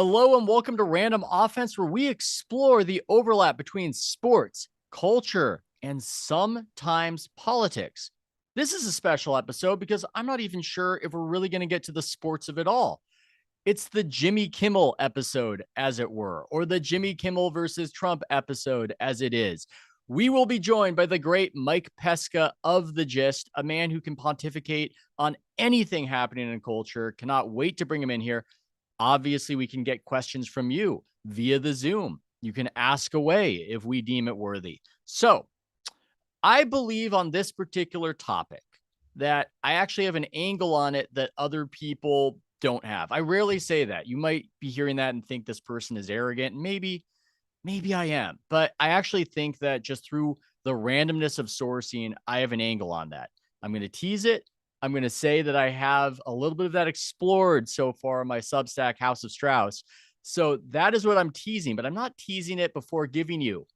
Hello and welcome to Random Offense, where we explore the overlap between sports, culture, and sometimes politics. This is a special episode because I'm not even sure if we're really going to get to the sports of it all. It's the Jimmy Kimmel episode, as it were, or the Jimmy Kimmel versus Trump episode, as it is. We will be joined by the great Mike Pesca of The Gist, a man who can pontificate on anything happening in culture. Cannot wait to bring him in here. Obviously, we can get questions from you via the Zoom. You can ask away if we deem it worthy. So I believe on this particular topic that I actually have an angle on it that other people don't have. I rarely say that. You might be hearing that and think this person is arrogant. Maybe I am. But I actually think that just through the randomness of sourcing, I have an angle on that. I'm going to tease it. I'm going to say that I have a little bit of that explored so far in my Substack, House of Strauss. So that is what I'm teasing, but I'm not teasing it before giving you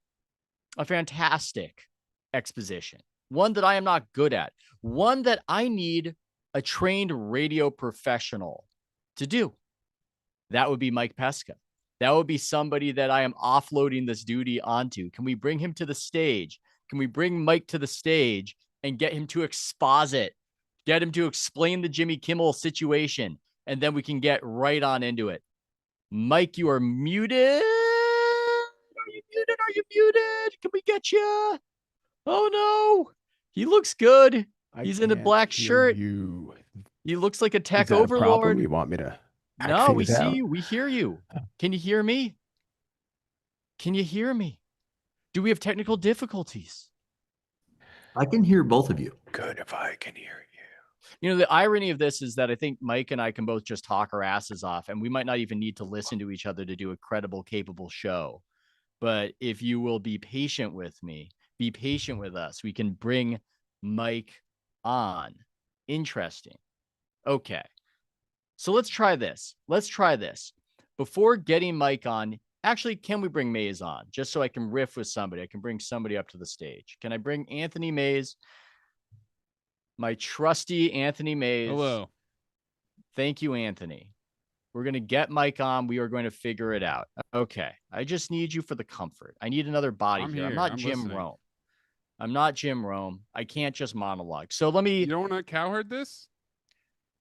a fantastic exposition, one that I am not good at, one that I need a trained radio professional to do. That would be Mike Pesca. That would be somebody that I am offloading this duty onto. Can we bring him to the stage? Can we bring Mike to the stage and get him to exposit? Get him to explain the Jimmy Kimmel situation, and then we can get right on into it. Mike, you are muted. Are you muted? Are you muted? Can we get you? Oh, no. He looks good. He's in a black shirt. He looks like a tech Is that overlord. A problem? You want me to No, we see you. We hear you. Can you hear me? Can you hear me? Do we have technical difficulties? I can hear both of you. Good if I can hear you. You know, the irony of this is that I think Mike and I can both just talk our asses off, and we might not even need to listen to each other to do a credible, capable show. But if you will be patient with me, be patient with us, we can bring Mike on. Interesting. Okay. So let's try this. Before getting Mike on, actually, can we bring Mays on? Just so I can riff with somebody. I can bring somebody up to the stage. Can I bring Anthony Mays? My trusty Anthony Mays. Hello. Thank you, Anthony. We're going to get Mike on. We are going to figure it out. Okay. I just need you for the comfort. I need another body here. I'm not Jim Rome. I'm not Jim Rome. I can't just monologue. So let me... You don't want to cowherd this?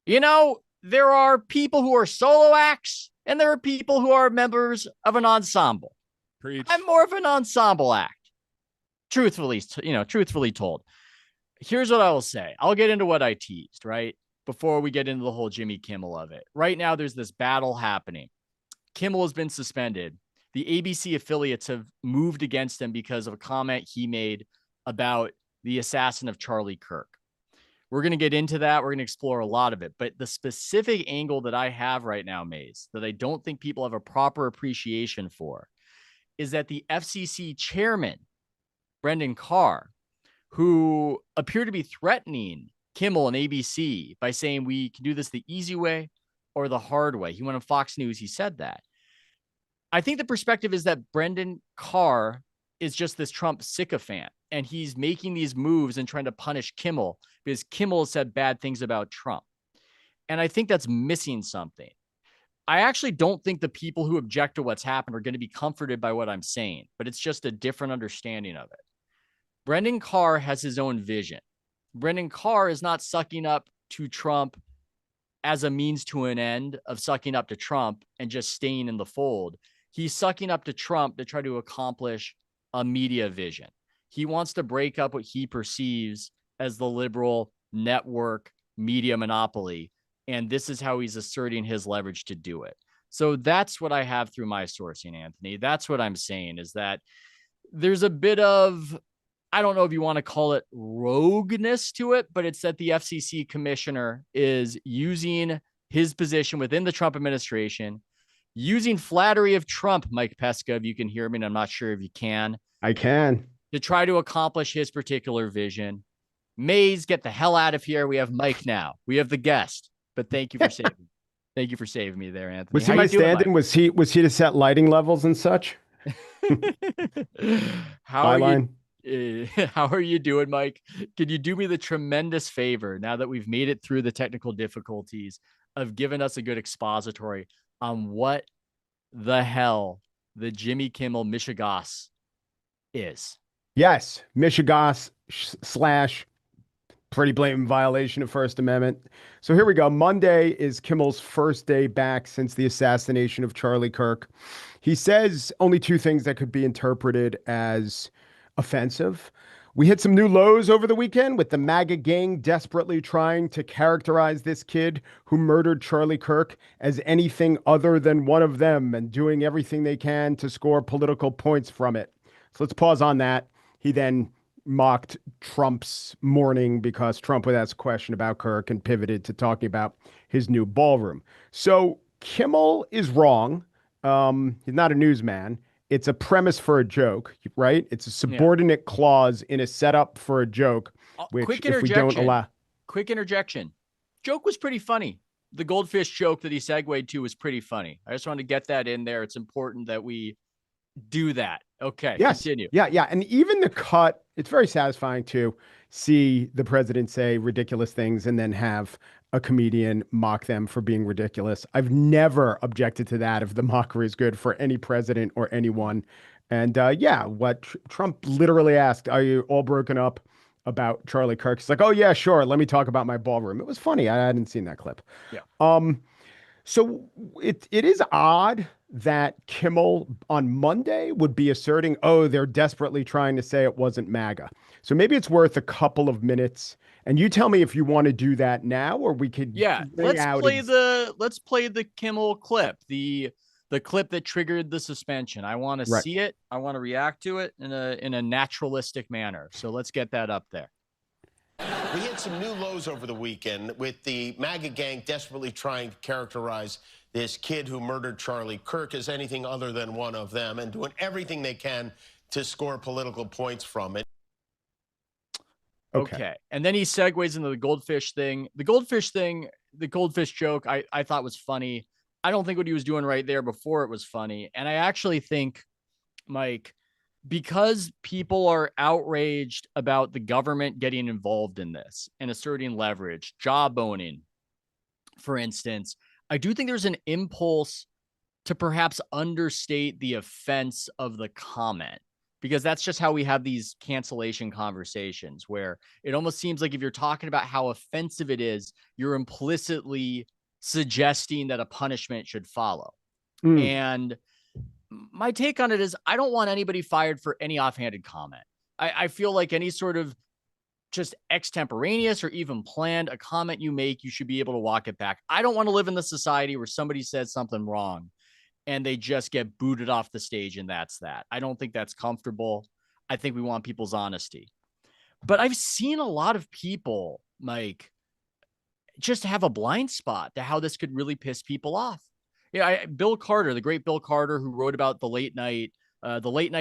You know, there are people who are solo acts, and there are people who are members of an ensemble. Preach. I'm more of an ensemble act. Truthfully told. Here's what I will say. I'll get into what I teased, right? Before we get into the whole Jimmy Kimmel of it. Right now, there's this battle happening. Kimmel has been suspended. The ABC affiliates have moved against him because of a comment he made about the assassin of Charlie Kirk. We're going to get into that. We're going to explore a lot of it. But the specific angle that I have right now, Maze, that I don't think people have a proper appreciation for, is that the FCC chairman, Brendan Carr, who appeared to be threatening Kimmel and ABC by saying we can do this the easy way or the hard way. He went on Fox News. He said that. I think the perspective is that Brendan Carr is just this Trump sycophant, and he's making these moves and trying to punish Kimmel because Kimmel said bad things about Trump. And I think that's missing something. I actually don't think the people who object to what's happened are going to be comforted by what I'm saying, but it's just a different understanding of it. Brendan Carr has his own vision. Brendan Carr is not sucking up to Trump as a means to an end of sucking up to Trump and just staying in the fold. He's sucking up to Trump to try to accomplish a media vision. He wants to break up what he perceives as the liberal network media monopoly. And this is how he's asserting his leverage to do it. So that's what I have through my sourcing, Anthony. That's what I'm saying, is that there's a bit of, I don't know if you want to call it rogueness to it, but it's that the FCC commissioner is using his position within the Trump administration, using flattery of Trump, Mike Pesca, if you can hear me, and I'm not sure if you can. I can. To try to accomplish his particular vision. Mays, get the hell out of here. We have Mike now. We have the guest. But thank you for saving me. Thank you for saving me there, Anthony. Was he my stand-in? Was he to set lighting levels and such? How are you doing, Mike? Can you do me the tremendous favor, now that we've made it through the technical difficulties, of giving us a good expository on what the hell the Jimmy Kimmel Michigas is. Yes, Michigas slash pretty blatant violation of First Amendment. So here we go. Monday is Kimmel's first day back since the assassination of Charlie Kirk. He says only two things that could be interpreted as offensive. We hit some new lows over the weekend with the MAGA gang desperately trying to characterize this kid who murdered Charlie Kirk as anything other than one of them and doing everything they can to score political points from it. So let's pause on that. He then mocked Trump's mourning because Trump would ask a question about Kirk and pivoted to talking about his new ballroom. So Kimmel is wrong. He's not a newsman. It's a premise for a joke, right? It's a subordinate clause in a setup for a joke, which Quick if we don't interjection. allow. Quick interjection. Joke was pretty funny. The goldfish joke that he segued to was pretty funny. I just wanted to get that in there. It's important that we do that. Okay, Yes. continue. Yeah. And even the cut, it's very satisfying to see the president say ridiculous things and then have a comedian mock them for being ridiculous. I've never objected to that if the mockery is good for any president or anyone. And what Trump literally asked, are you all broken up about Charlie Kirk? He's like, oh, yeah, sure. Let me talk about my ballroom. It was funny. I hadn't seen that clip. Yeah. So it is odd that Kimmel on Monday would be asserting, oh, they're desperately trying to say it wasn't MAGA. So maybe it's worth a couple of minutes. And you tell me if you want to do that now, or we could. Let's play the Kimmel clip, the clip that triggered the suspension. I want to see it. I want to react to it in a naturalistic manner. So let's get that up there. We hit some new lows over the weekend with the MAGA gang desperately trying to characterize this kid who murdered Charlie Kirk as anything other than one of them and doing everything they can to score political points from it. Okay. And then he segues into the goldfish thing. The goldfish joke, I thought was funny. I don't think what he was doing right there before it was funny. And I actually think, Mike, because people are outraged about the government getting involved in this and asserting leverage, jawboning, for instance, I do think there's an impulse to perhaps understate the offense of the comment, because that's just how we have these cancellation conversations where it almost seems like if you're talking about how offensive it is, you're implicitly suggesting that a punishment should follow. And my take on it is I don't want anybody fired for any offhanded comment. I feel like any sort of just extemporaneous or even planned a comment you make, you should be able to walk it back. I don't want to live in the society where somebody says something wrong and they just get booted off the stage and that's that. I don't think that's comfortable. I think we want people's honesty. But I've seen a lot of people, Mike, just have a blind spot to how this could really piss people off. Yeah, Bill Carter, the great Bill Carter, who wrote about the late night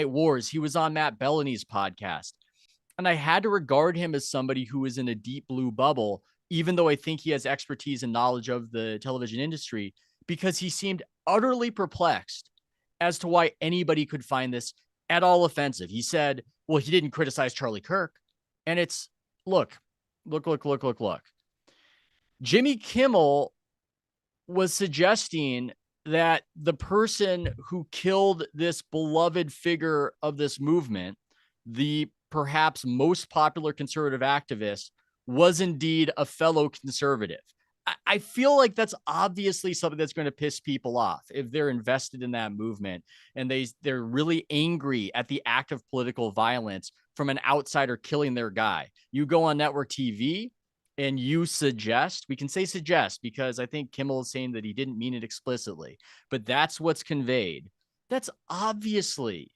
wars. He was on Matt Bellany's podcast. And I had to regard him as somebody who is in a deep blue bubble, even though I think he has expertise and knowledge of the television industry, because he seemed utterly perplexed as to why anybody could find this at all offensive. He said, well, he didn't criticize Charlie Kirk. And it's, look. Jimmy Kimmel was suggesting that the person who killed this beloved figure of this movement, the perhaps most popular conservative activist, was indeed a fellow conservative. I feel like that's obviously something that's going to piss people off if they're invested in that movement and they're really angry at the act of political violence from an outsider killing their guy. You go on network TV and you suggest, we can say suggest because I think Kimmel is saying that he didn't mean it explicitly, but that's what's conveyed. That's obviously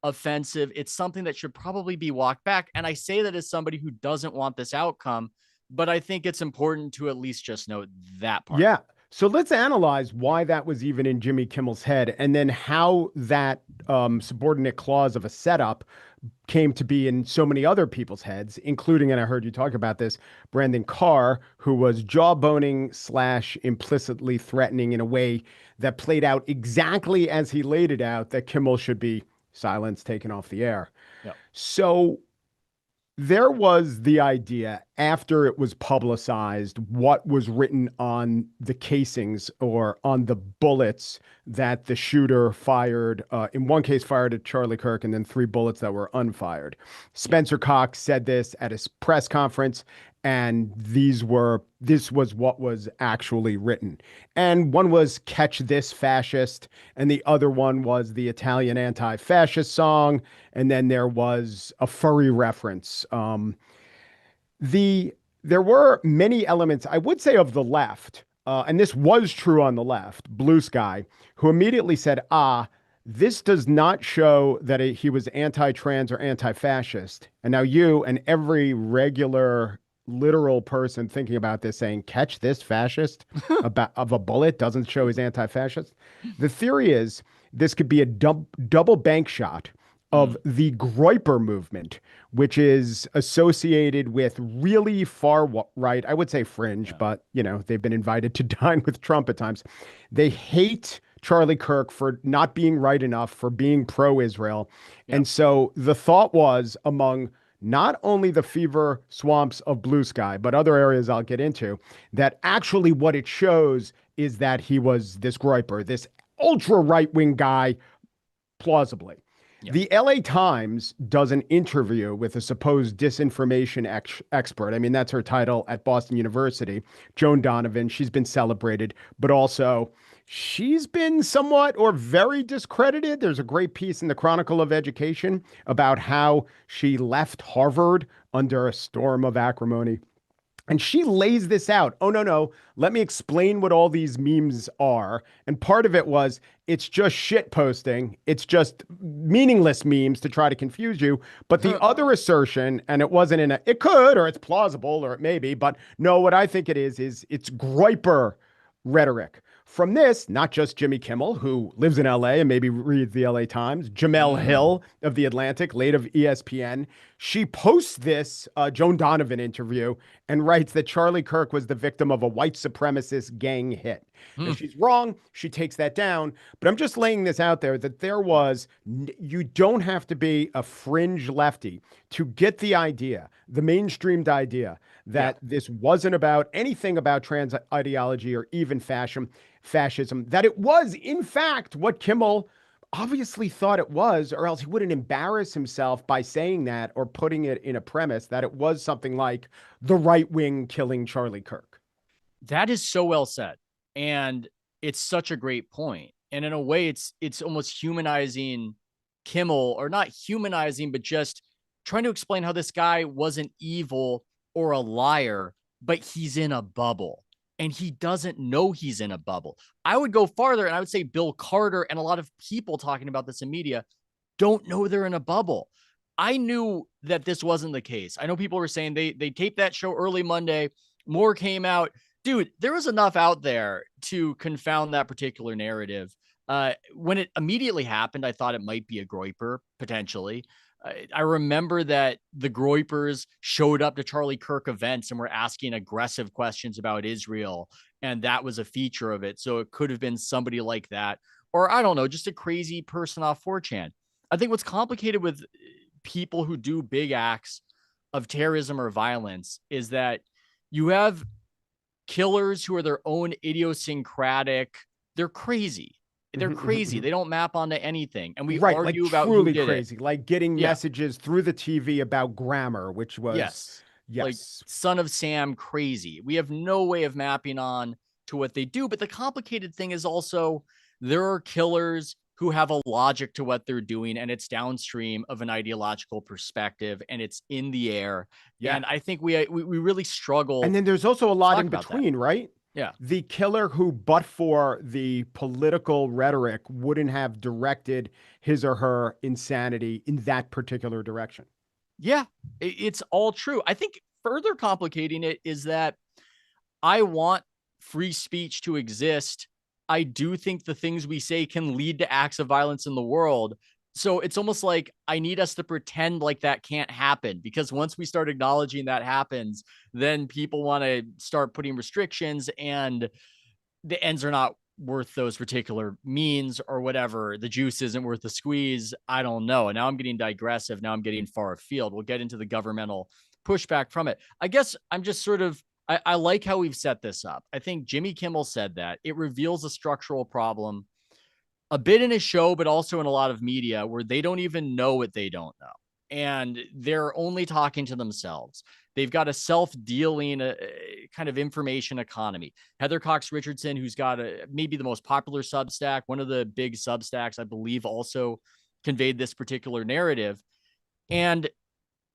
offensive. It's something that should probably be walked back. And I say that as somebody who doesn't want this outcome, but I think it's important to at least just note that part. Yeah. So let's analyze why that was even in Jimmy Kimmel's head and then how that subordinate clause of a setup came to be in so many other people's heads, including, and I heard you talk about this, Brandon Carr, who was jawboning / implicitly threatening in a way that played out exactly as he laid it out, that Kimmel should be silenced, taken off the air. Yep. So There was the idea after it was publicized what was written on the casings or on the bullets that the shooter fired. In one case, fired at Charlie Kirk, and then 3 bullets that were unfired. Spencer Cox said this at his press conference, and this was what was actually written. And one was "Catch This Fascist," and the other one was the Italian anti-fascist song, and then there was a furry reference. The There were many elements, I would say, of the left, and this was true on the left, Blue Sky, who immediately said, this does not show that he was anti-trans or anti-fascist. And now you and every regular literal person thinking about this saying, "Catch this fascist," about of a bullet doesn't show he's anti-fascist. The theory is this could be a double bank shot of the Groyper movement, which is associated with really far right, I would say fringe, but they've been invited to dine with Trump at times. They hate Charlie Kirk for not being right enough, for being pro-Israel. And so the thought was, among not only the fever swamps of Blue Sky, but other areas I'll get into, that actually what it shows is that he was this Groyper, this ultra right-wing guy, plausibly. The LA Times does an interview with a supposed disinformation expert. I mean, that's her title at Boston University, Joan Donovan. She's been celebrated, but also she's been somewhat or very discredited. There's a great piece in the Chronicle of Education about how she left Harvard under a storm of acrimony. And she lays this out. Oh, no. Let me explain what all these memes are. And part of it was, it's just shit posting. It's just meaningless memes to try to confuse you. But the other assertion, and it wasn't it could, or it's plausible, or it may be, but no, what I think it is it's Groyper rhetoric. From this, not just Jimmy Kimmel, who lives in LA and maybe reads the LA Times, Jamel Hill of The Athletic, late of ESPN. She posts this Joan Donovan interview and writes that Charlie Kirk was the victim of a white supremacist gang hit. If she's wrong, she takes that down. But I'm just laying this out there that you don't have to be a fringe lefty to get the idea, the mainstreamed idea, that this wasn't about anything about trans ideology or even fascism, that it was, in fact, what Kimmel obviously thought it was, or else he wouldn't embarrass himself by saying that or putting it in a premise that it was something like the right wing killing Charlie Kirk. That is so well said. And it's such a great point. And in a way, it's almost humanizing Kimmel, or not humanizing, but just trying to explain how this guy wasn't evil or a liar, but he's in a bubble. And he doesn't know he's in a bubble. I would go farther, and I would say Bill Carter and a lot of people talking about this in media don't know they're in a bubble. I knew that this wasn't the case. I know people were saying they taped that show early Monday. More came out. Dude, there was enough out there to confound that particular narrative. When it immediately happened, I thought it might be a Groyper, potentially. I remember that the Groypers showed up to Charlie Kirk events and were asking aggressive questions about Israel, and that was a feature of it. So it could have been somebody like that, or I don't know, just a crazy person off 4chan. I think what's complicated with people who do big acts of terrorism or violence is that you have killers who are their own idiosyncratic. They're crazy. They're crazy. They don't map onto anything. And we argue about truly who did crazy, like getting messages through the TV about grammar, which was yes, like Son of Sam crazy. We have no way of mapping on to what they do. But the complicated thing is also there are killers who have a logic to what they're doing, and it's downstream of an ideological perspective, and it's in the air. Yeah. And I think we really struggle. And then there's also a lot in between, right? Yeah. The killer who, but for the political rhetoric, wouldn't have directed his or her insanity in that particular direction. Yeah, it's all true. I think further complicating it is that I want free speech to exist. I do think the things we say can lead to acts of violence in the world. So it's almost like I need us to pretend like that can't happen, because once we start acknowledging that happens, then people want to start putting restrictions, and the ends are not worth those particular means or whatever. The juice isn't worth the squeeze. I don't know. And now I'm getting digressive. Now I'm getting far afield. We'll get into the governmental pushback from it. I guess I'm just sort of, I like how we've set this up. I think Jimmy Kimmel said that it reveals a structural problem a bit in his show, but also in a lot of media where they don't even know what they don't know. And they're only talking to themselves. They've got a self-dealing kind of information economy. Heather Cox Richardson, who's got maybe the most popular Substack, one of the big Substacks, I believe, also conveyed this particular narrative. And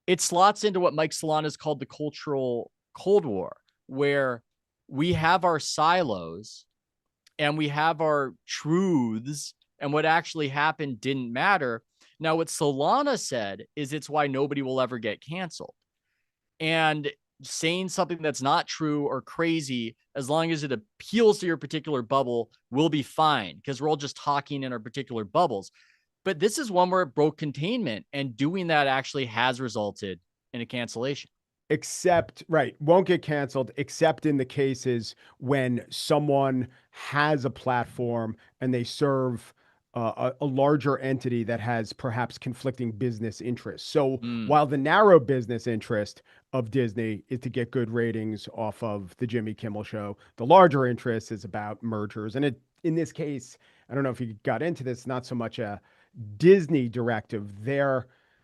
it slots into what Mike Solana's called the cultural Cold War, where we have our silos and we have our truths, and what actually happened didn't matter. Now, what Solana said is it's why nobody will ever get canceled. And saying something that's not true or crazy, as long as it appeals to your particular bubble, will be fine because we're all just talking in our particular bubbles. But this is one where it broke containment, and doing that actually has resulted in a cancellation. Except, right, won't get canceled, except in the cases when someone has a platform and they serve a larger entity that has perhaps conflicting business interests. So while the narrow business interest of Disney is to get good ratings off of the Jimmy Kimmel show, the larger interest is about mergers. And in this case, I don't know if you got into this, not so much a Disney directive.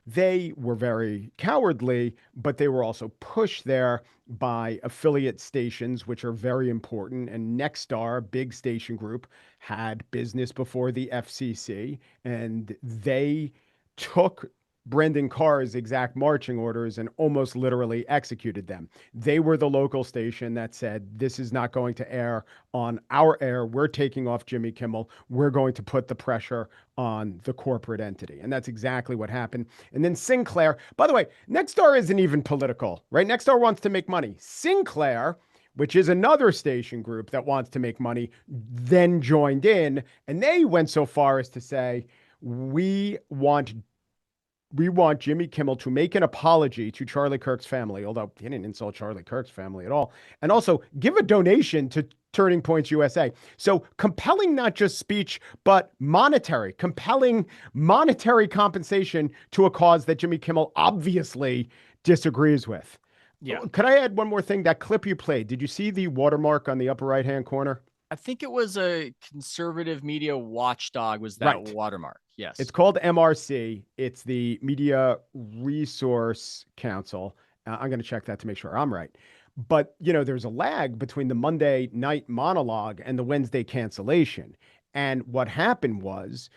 They were very cowardly, but they were also pushed there by affiliate stations, which are very important. And Nexstar, big station group, had business before the FCC, and they took Brendan Carr's exact marching orders and almost literally executed them. They were the local station that said, this is not going to air on our air. We're taking off Jimmy Kimmel. We're going to put the pressure on the corporate entity. And that's exactly what happened. And then Sinclair, by the way, Nexstar isn't even political, right? Nexstar wants to make money. Sinclair, which is another station group that wants to make money, then joined in. And they went so far as to say, we want Jimmy Kimmel to make an apology to Charlie Kirk's family, although he didn't insult Charlie Kirk's family at all, and also give a donation to Turning Points USA. So compelling not just speech, but compelling monetary compensation to a cause that Jimmy Kimmel obviously disagrees with. Yeah. Could I add one more thing? That clip you played, did you see the watermark on the upper right-hand corner? I think it was a conservative media watchdog was that Right. watermark. Yes. It's called MRC. It's the Media Resource Council. I'm going to check that to make sure I'm right. But, there's a lag between the Monday night monologue and the Wednesday cancellation. And what happened was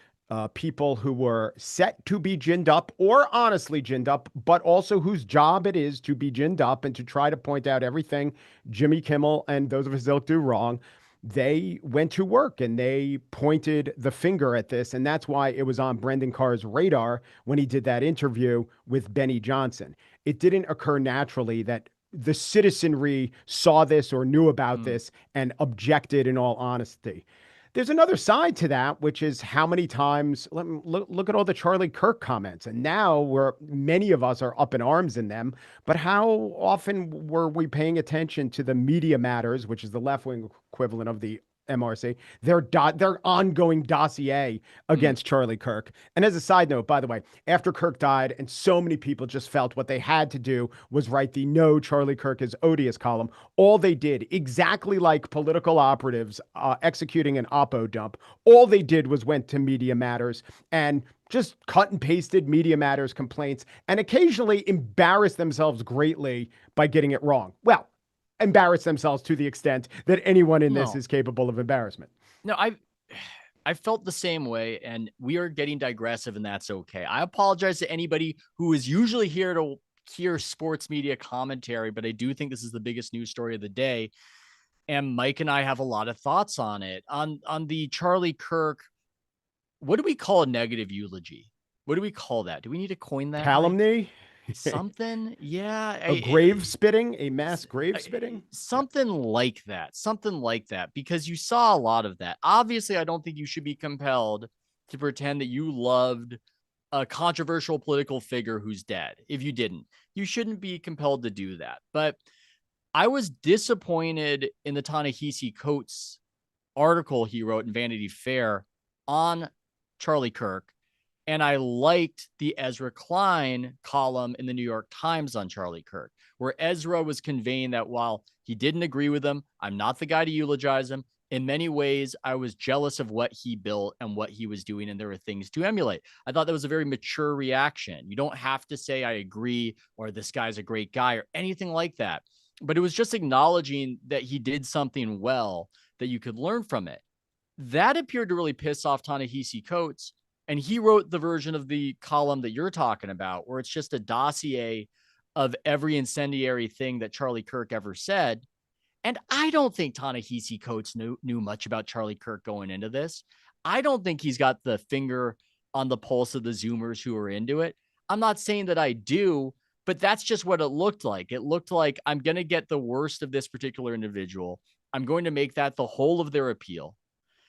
people who were set to be ginned up or honestly ginned up, but also whose job it is to be ginned up and to try to point out everything Jimmy Kimmel and those of his ilk do wrong, they went to work and they pointed the finger at this. And that's why it was on Brendan Carr's radar when he did that interview with Benny Johnson. It didn't occur naturally that the citizenry saw this or knew about this and objected in all honesty. There's another side to that, which is how many times, look at all the Charlie Kirk comments. And now many of us are up in arms in them. But how often were we paying attention to the Media Matters, which is the left-wing equivalent of the MRC, their ongoing dossier against Charlie Kirk? And as a side note, by the way, after Kirk died and so many people just felt what they had to do was write the "No, Charlie Kirk is odious" column, all they did, exactly like political operatives executing an oppo dump, all they did was went to Media Matters and just cut and pasted Media Matters complaints and occasionally embarrassed themselves greatly by getting it wrong. Well, embarrass themselves to the extent that anyone in this is capable of embarrassment. No, I felt the same way, and we are getting digressive, and that's okay. I apologize to anybody who is usually here to hear sports media commentary, but I do think this is the biggest news story of the day. And Mike and I have a lot of thoughts on it. On the Charlie Kirk, what do we call a negative eulogy? What do we call that? Do we need to coin that? Calumny? Mike? Something? Yeah. A grave spitting? A mass grave spitting? Something like that. Something like that. Because you saw a lot of that. Obviously, I don't think you should be compelled to pretend that you loved a controversial political figure who's dead. If you didn't, you shouldn't be compelled to do that. But I was disappointed in the Ta-Nehisi Coates article he wrote in Vanity Fair on Charlie Kirk. And I liked the Ezra Klein column in the New York Times on Charlie Kirk, where Ezra was conveying that while he didn't agree with him, I'm not the guy to eulogize him. In many ways, I was jealous of what he built and what he was doing, and there were things to emulate. I thought that was a very mature reaction. You don't have to say, I agree, or this guy's a great guy, or anything like that. But it was just acknowledging that he did something well, that you could learn from it. That appeared to really piss off Ta-Nehisi Coates. And he wrote the version of the column that you're talking about, where it's just a dossier of every incendiary thing that Charlie Kirk ever said. And I don't think Ta-Nehisi Coates knew much about Charlie Kirk going into this. I don't think he's got the finger on the pulse of the Zoomers who are into it. I'm not saying that I do, but that's just what it looked like. It looked like I'm going to get the worst of this particular individual. I'm going to make that the whole of their appeal.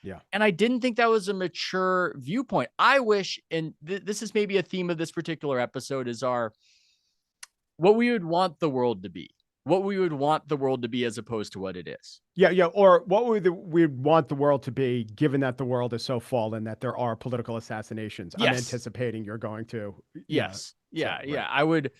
Yeah. And I didn't think that was a mature viewpoint. I wish, and this is maybe a theme of this particular episode, is what we would want the world to be, what we would want the world to be as opposed to what it is. Yeah, yeah. Or what we'd want the world to be, given that the world is so fallen that there are political assassinations. Yes. I'm anticipating you're going to. Yes. Yeah. right. Yeah. I would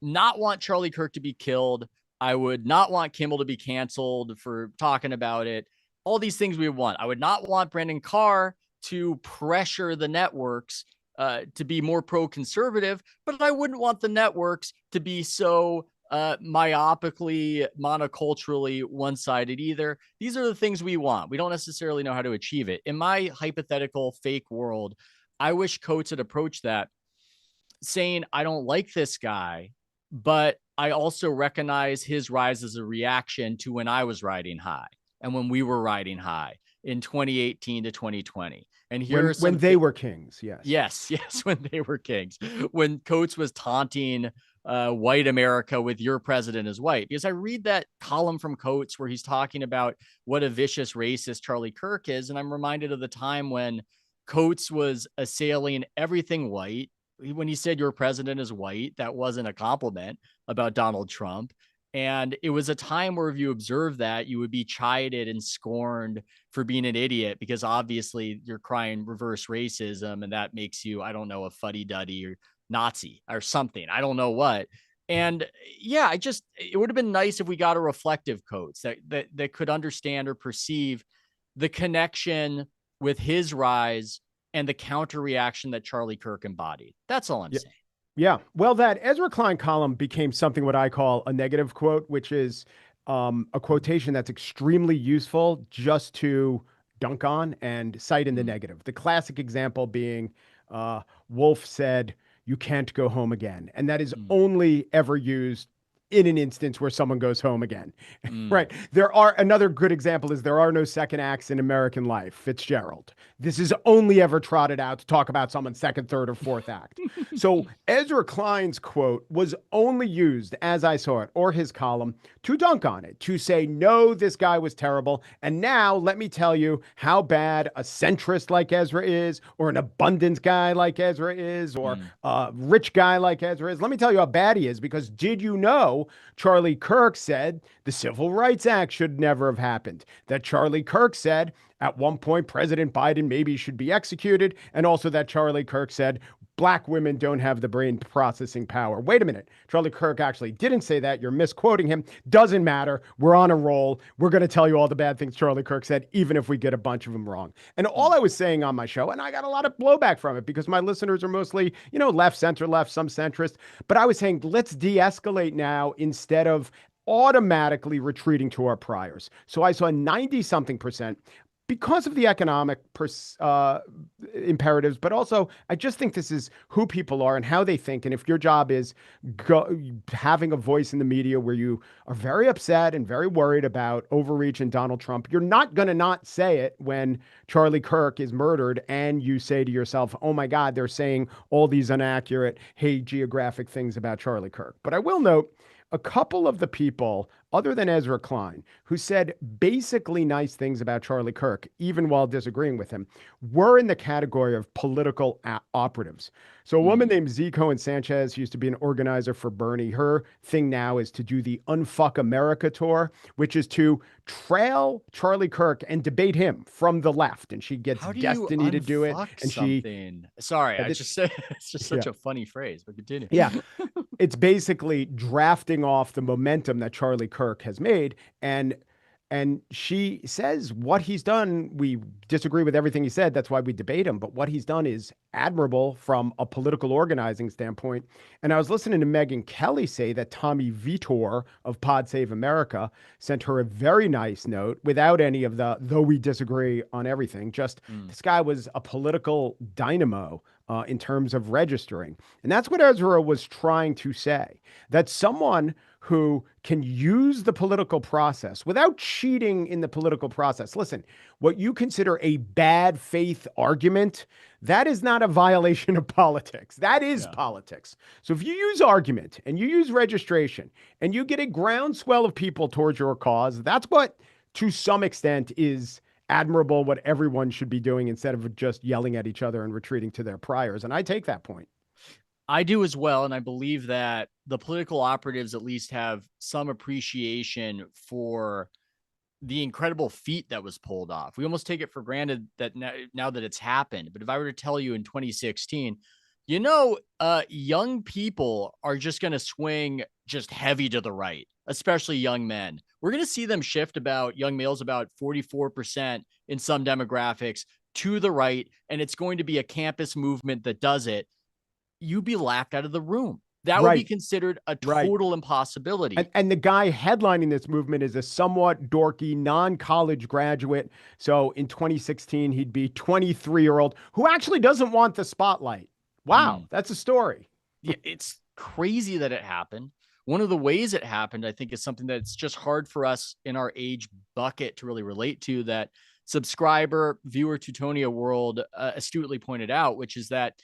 not want Charlie Kirk to be killed. I would not want Kimmel to be canceled for talking about it. All these things we would want. I would not want Brandon Carr to pressure the networks to be more pro-conservative, but I wouldn't want the networks to be so myopically, monoculturally one-sided either. These are the things we want. We don't necessarily know how to achieve it. In my hypothetical fake world, I wish Coates had approached that saying, I don't like this guy, but I also recognize his rise as a reaction to when I was riding high and when we were riding high in 2018 to 2020. And here when they were kings. Yes. Yes. When they were kings, when Coates was taunting white America with your president is white, because I read that column from Coates where he's talking about what a vicious racist Charlie Kirk is. And I'm reminded of the time when Coates was assailing everything white. When he said your president is white, that wasn't a compliment about Donald Trump. And it was a time where if you observe that, you would be chided and scorned for being an idiot, because obviously you're crying reverse racism. And that makes you, I don't know, a fuddy-duddy or Nazi or something. I don't know what. And yeah, it would have been nice if we got a reflective Coates that could understand or perceive the connection with his rise and the counter reaction that Charlie Kirk embodied. That's all I'm saying. Yeah. Well, that Ezra Klein column became something what I call a negative quote, which is a quotation that's extremely useful just to dunk on and cite in the negative. The classic example being Wolf said, "You can't go home again." And that is only ever used in an instance where someone goes home again. Right. Another good example is there are no second acts in American life. Fitzgerald. This is only ever trotted out to talk about someone's second, third, or fourth act. So Ezra Klein's quote was only used, as I saw it, or his column, to dunk on it, to say, no, this guy was terrible. And now let me tell you how bad a centrist like Ezra is, or an abundance guy like Ezra is, or a rich guy like Ezra is. Let me tell you how bad he is, because did you know Charlie Kirk said the Civil Rights Act should never have happened, that Charlie Kirk said at one point President Biden maybe should be executed, and also that Charlie Kirk said black women don't have the brain processing power. Wait a minute. Charlie Kirk actually didn't say that. You're misquoting him. Doesn't matter. We're on a roll. We're going to tell you all the bad things Charlie Kirk said, even if we get a bunch of them wrong. And all I was saying on my show, and I got a lot of blowback from it because my listeners are mostly, left, center, left, some centrist. But I was saying, let's de-escalate now instead of automatically retreating to our priors. So I saw 90-something% because of the economic imperatives, but also I just think this is who people are and how they think. And if your job is having a voice in the media where you are very upset and very worried about overreach and Donald Trump, you're not going to not say it when Charlie Kirk is murdered and you say to yourself, oh my God, they're saying all these inaccurate, hagiographic things about Charlie Kirk. But I will note, a couple of the people, other than Ezra Klein, who said basically nice things about Charlie Kirk, even while disagreeing with him, were in the category of political operatives. So a woman named Zico and Sanchez used to be an organizer for Bernie. Her thing now is to do the Unfuck America tour, which is to trail Charlie Kirk and debate him from the left. And she gets How do you Destiny to do it. unfuck And she, something? Sorry, I this- just said it's just such Yeah. a funny phrase, but continue. yeah, it's basically drafting off the momentum that Charlie Kirk has made. And she says what he's done, we disagree with everything he said. That's why we debate him. But what he's done is admirable from a political organizing standpoint. And I was listening to Megyn Kelly say that Tommy Vitor of Pod Save America sent her a very nice note without any of the, though we disagree on everything. Just this guy was a political dynamo in terms of registering. And that's what Ezra was trying to say, that someone who can use the political process without cheating in the political process. Listen, what you consider a bad faith argument, that is not a violation of politics. That is politics. So if you use argument and you use registration and you get a groundswell of people towards your cause, that's what, to some extent, is admirable, what everyone should be doing instead of just yelling at each other and retreating to their priors. And I take that point. I do as well. And I believe that the political operatives at least have some appreciation for the incredible feat that was pulled off. We almost take it for granted that now that it's happened. But if I were to tell you in 2016, young people are just going to swing just heavy to the right, especially young men. We're going to see them shift young males about 44% in some demographics to the right. And it's going to be a campus movement that does it. You'd be laughed out of the room. That would be considered a total impossibility. And the guy headlining this movement is a somewhat dorky non-college graduate. So in 2016, he'd be 23-year-old who actually doesn't want the spotlight. Wow, that's a story. Yeah, it's crazy that it happened. One of the ways it happened, I think, is something that's just hard for us in our age bucket to really relate to, that subscriber, viewer Teutonia World astutely pointed out, which is that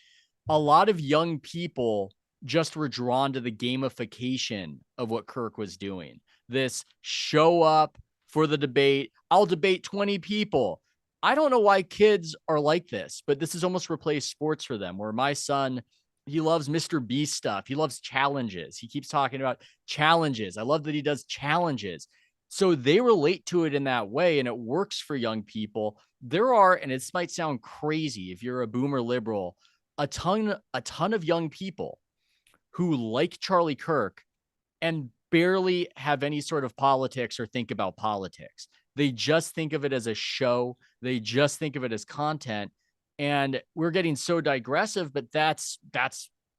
a lot of young people just were drawn to the gamification of what Kirk was doing. This show up for the debate. I'll debate 20 people. I don't know why kids are like this, but this has almost replaced sports for them, where my son, he loves Mr. Beast stuff. He loves challenges. He keeps talking about challenges. I love that he does challenges. So they relate to it in that way, and it works for young people. There are, and this might sound crazy if you're a boomer liberal, a ton of young people who like Charlie Kirk and barely have any sort of politics or think about politics. They just think of it as a show. They just think of it as content. And we're getting so digressive, but that's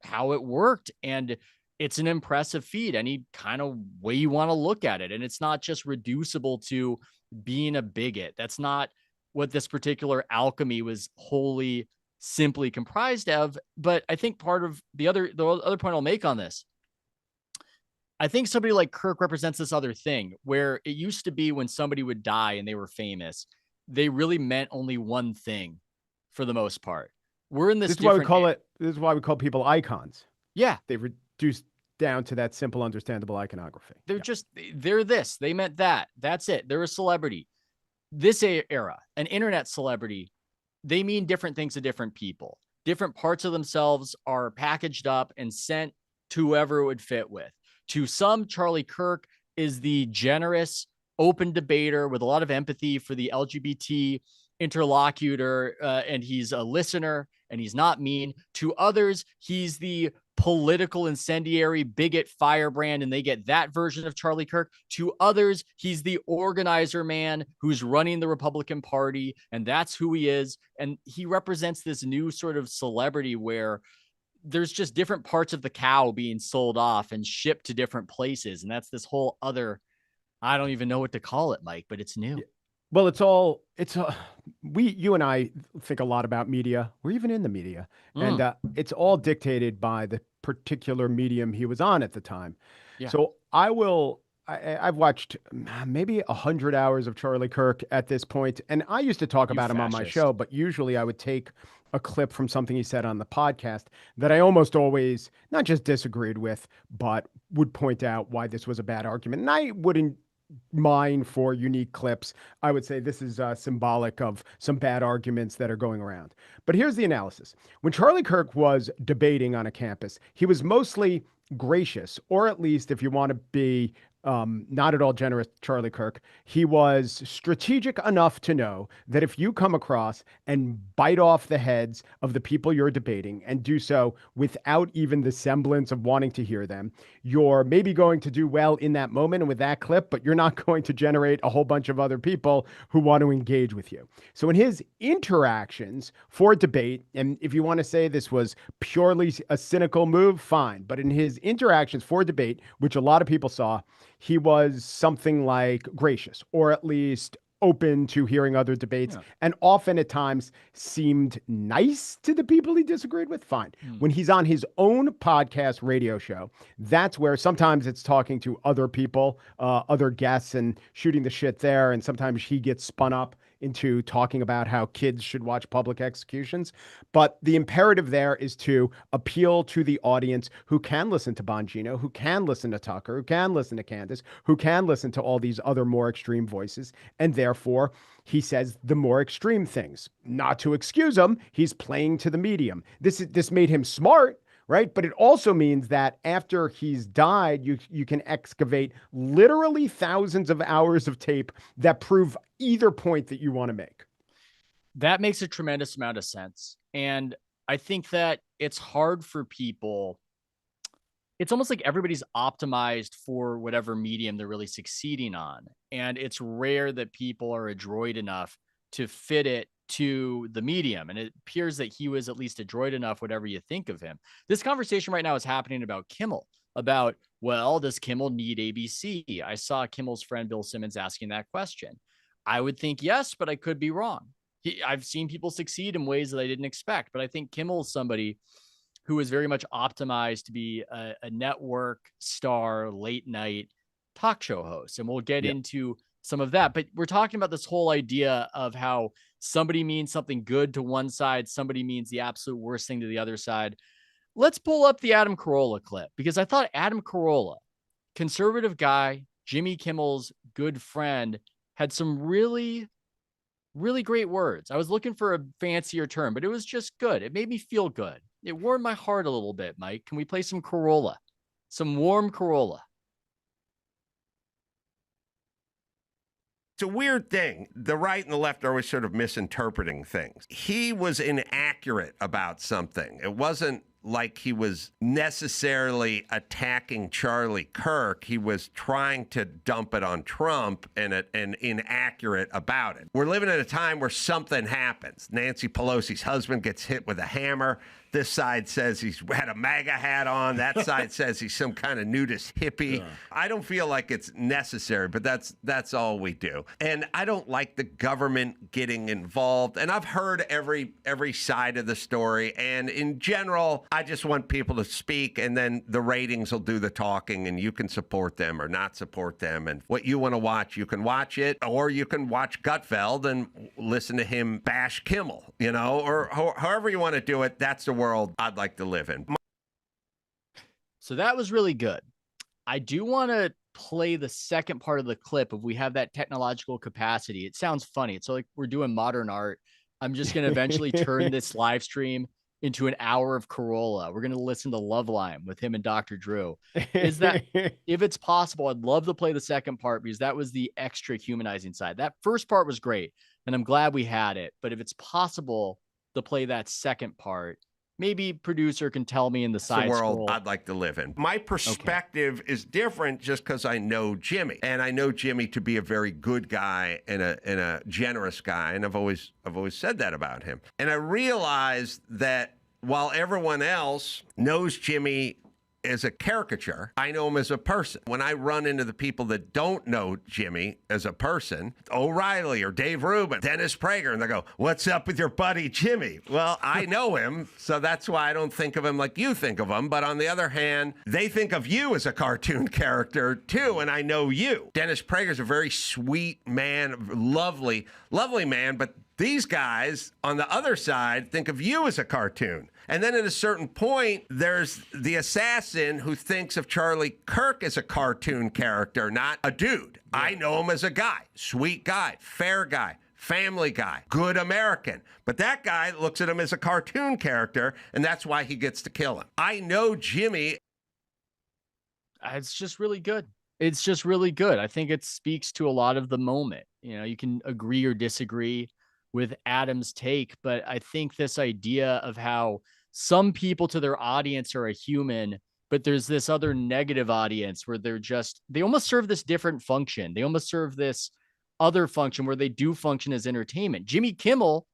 how it worked. And it's an impressive feat, any kind of way you want to look at it. And it's not just reducible to being a bigot. That's not what this particular alchemy was wholly simply comprised of. But I think part of the other point I'll make on this, I think somebody like Kirk represents this other thing, where it used to be when somebody would die and they were famous, they really meant only one thing for the most part. We're in this. This is why we call it. This is why we call people icons. Yeah, they reduced down to that simple, understandable iconography. They're this. They meant that. That's it. They're a celebrity. This era, an internet celebrity, they mean different things to different people. Different parts of themselves are packaged up and sent to whoever it would fit with. To some, Charlie Kirk is the generous, open debater with a lot of empathy for the LGBT interlocutor, and he's a listener and he's not mean. To others, he's the political incendiary bigot firebrand, and they get that version of Charlie Kirk. To others, he's the organizer man who's running the Republican Party, and that's who he is. And he represents this new sort of celebrity where there's just different parts of the cow being sold off and shipped to different places. And that's this whole other, I don't even know what to call it, Mike, but it's new. Well, you and I think a lot about media. We're even in the media, and it's all dictated by the particular medium he was on at the time. Yeah. So I've watched maybe 100 hours of Charlie Kirk at this point, and I used to talk about him on my show, but usually I would take a clip from something he said on the podcast that I almost always not just disagreed with, but would point out why this was a bad argument. And I wouldn't mind for unique clips. I would say this is symbolic of some bad arguments that are going around. But here's the analysis. When Charlie Kirk was debating on a campus, he was mostly gracious, or at least if you want to be not at all generous, Charlie Kirk, he was strategic enough to know that if you come across and bite off the heads of the people you're debating and do so without even the semblance of wanting to hear them, you're maybe going to do well in that moment and with that clip, but you're not going to generate a whole bunch of other people who want to engage with you. So in his interactions for debate, and if you want to say this was purely a cynical move, fine. But in his interactions for debate, which a lot of people saw, he was something like gracious, or at least open to hearing other debates, and often at times seemed nice to the people he disagreed with. Fine. When he's on his own podcast radio show, that's where sometimes it's talking to other people, other guests, and shooting the shit there. And sometimes he gets spun up into talking about how kids should watch public executions. But the imperative there is to appeal to the audience who can listen to Bongino, who can listen to Tucker, who can listen to Candace, who can listen to all these other more extreme voices. And therefore, he says the more extreme things. Not to excuse him, he's playing to the medium. This made him smart, right? But it also means that after he's died, you can excavate literally thousands of hours of tape that prove either point that you want to make. That makes a tremendous amount of sense. And I think that it's hard for people. It's almost like everybody's optimized for whatever medium they're really succeeding on. And it's rare that people are adroit enough to fit it to the medium. And it appears that he was at least adroit enough, whatever you think of him. This conversation right now is happening about Kimmel, about, well, does Kimmel need ABC? I saw Kimmel's friend Bill Simmons asking that question. I would think yes, but I could be wrong. I've seen people succeed in ways that I didn't expect, but I think Kimmel is somebody who is very much optimized to be a network star, late night talk show host. And we'll get into some of that, but we're talking about this whole idea of how somebody means something good to one side, somebody means the absolute worst thing to the other side. Let's pull up the Adam Corolla clip, because I thought Adam Corolla, conservative guy, Jimmy Kimmel's good friend, had some really, really great words. I was looking for a fancier term, but it was just good. It made me feel good. It warmed my heart a little bit, Mike. Can we play some Corolla? Some warm Corolla. It's a weird thing. The right and the left are always sort of misinterpreting things. He was inaccurate about something. It wasn't like he was necessarily attacking Charlie Kirk. He was trying to dump it on Trump and inaccurate about it. We're living in a time where something happens. Nancy Pelosi's husband gets hit with a hammer. This side says he's had a MAGA hat on. That side says he's some kind of nudist hippie. Yeah. I don't feel like it's necessary, but that's all we do. And I don't like the government getting involved. And I've heard every side of the story. And in general, I just want people to speak, and then the ratings will do the talking, and you can support them or not support them. And what you want to watch, you can watch it, or you can watch Gutfeld and listen to him bash Kimmel, or however you want to do it. That's the world I'd like to live in. So that was really good. I do want to play the second part of the clip if we have that technological capacity. It sounds funny. It's like we're doing modern art. I'm just going to eventually turn this live stream into an hour of Corolla. We're going to listen to Loveline with him and Dr. Drew. Is that, if it's possible, I'd love to play the second part, because that was the extra humanizing side. That first part was great, and I'm glad we had it. But if it's possible to play that second part, maybe producer can tell me in the side world scroll. I'd like to live in. My perspective is different just because I know Jimmy, and I know Jimmy to be a very good guy and a generous guy, and I've always said that about him. And I realized that while everyone else knows Jimmy as a caricature, I know him as a person. When I run into the people that don't know Jimmy as a person, O'Reilly or Dave Rubin, Dennis Prager, and they go, "What's up with your buddy Jimmy?" Well, I know him, so that's why I don't think of him like you think of him. But on the other hand, they think of you as a cartoon character too, and I know you. Dennis Prager's a very sweet man, lovely man, but These guys on the other side think of you as a cartoon. And then at a certain point, there's the assassin who thinks of Charlie Kirk as a cartoon character, not a dude. Yeah. I know him as a guy, sweet guy, fair guy, family guy, good American. But that guy looks at him as a cartoon character, and that's why he gets to kill him. I know Jimmy. It's just really good. It's just really good. I think it speaks to a lot of the moment. You know, you can agree or disagree with Adam's take, but I think this idea of how some people to their audience are a human, but there's this other negative audience where they almost serve this different function. They almost serve this other function where they do function as entertainment. Jimmy Kimmel,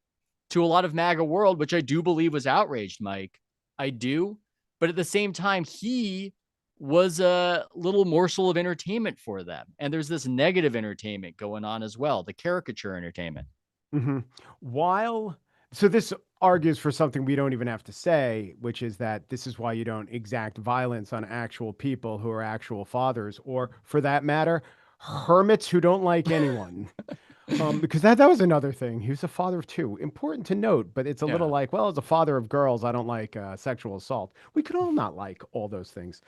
to a lot of MAGA world, which I do believe was outraged, Mike. I do. But at the same time, he was a little morsel of entertainment for them. And there's this negative entertainment going on as well, the caricature entertainment. Mm-hmm. So this argues for something we don't even have to say, which is that this is why you don't exact violence on actual people who are actual fathers, or for that matter, hermits who don't like anyone. Because that was another thing. He was a father of two. Important to note, but it's a little like, well, as a father of girls, I don't like sexual assault. We could all not like all those things.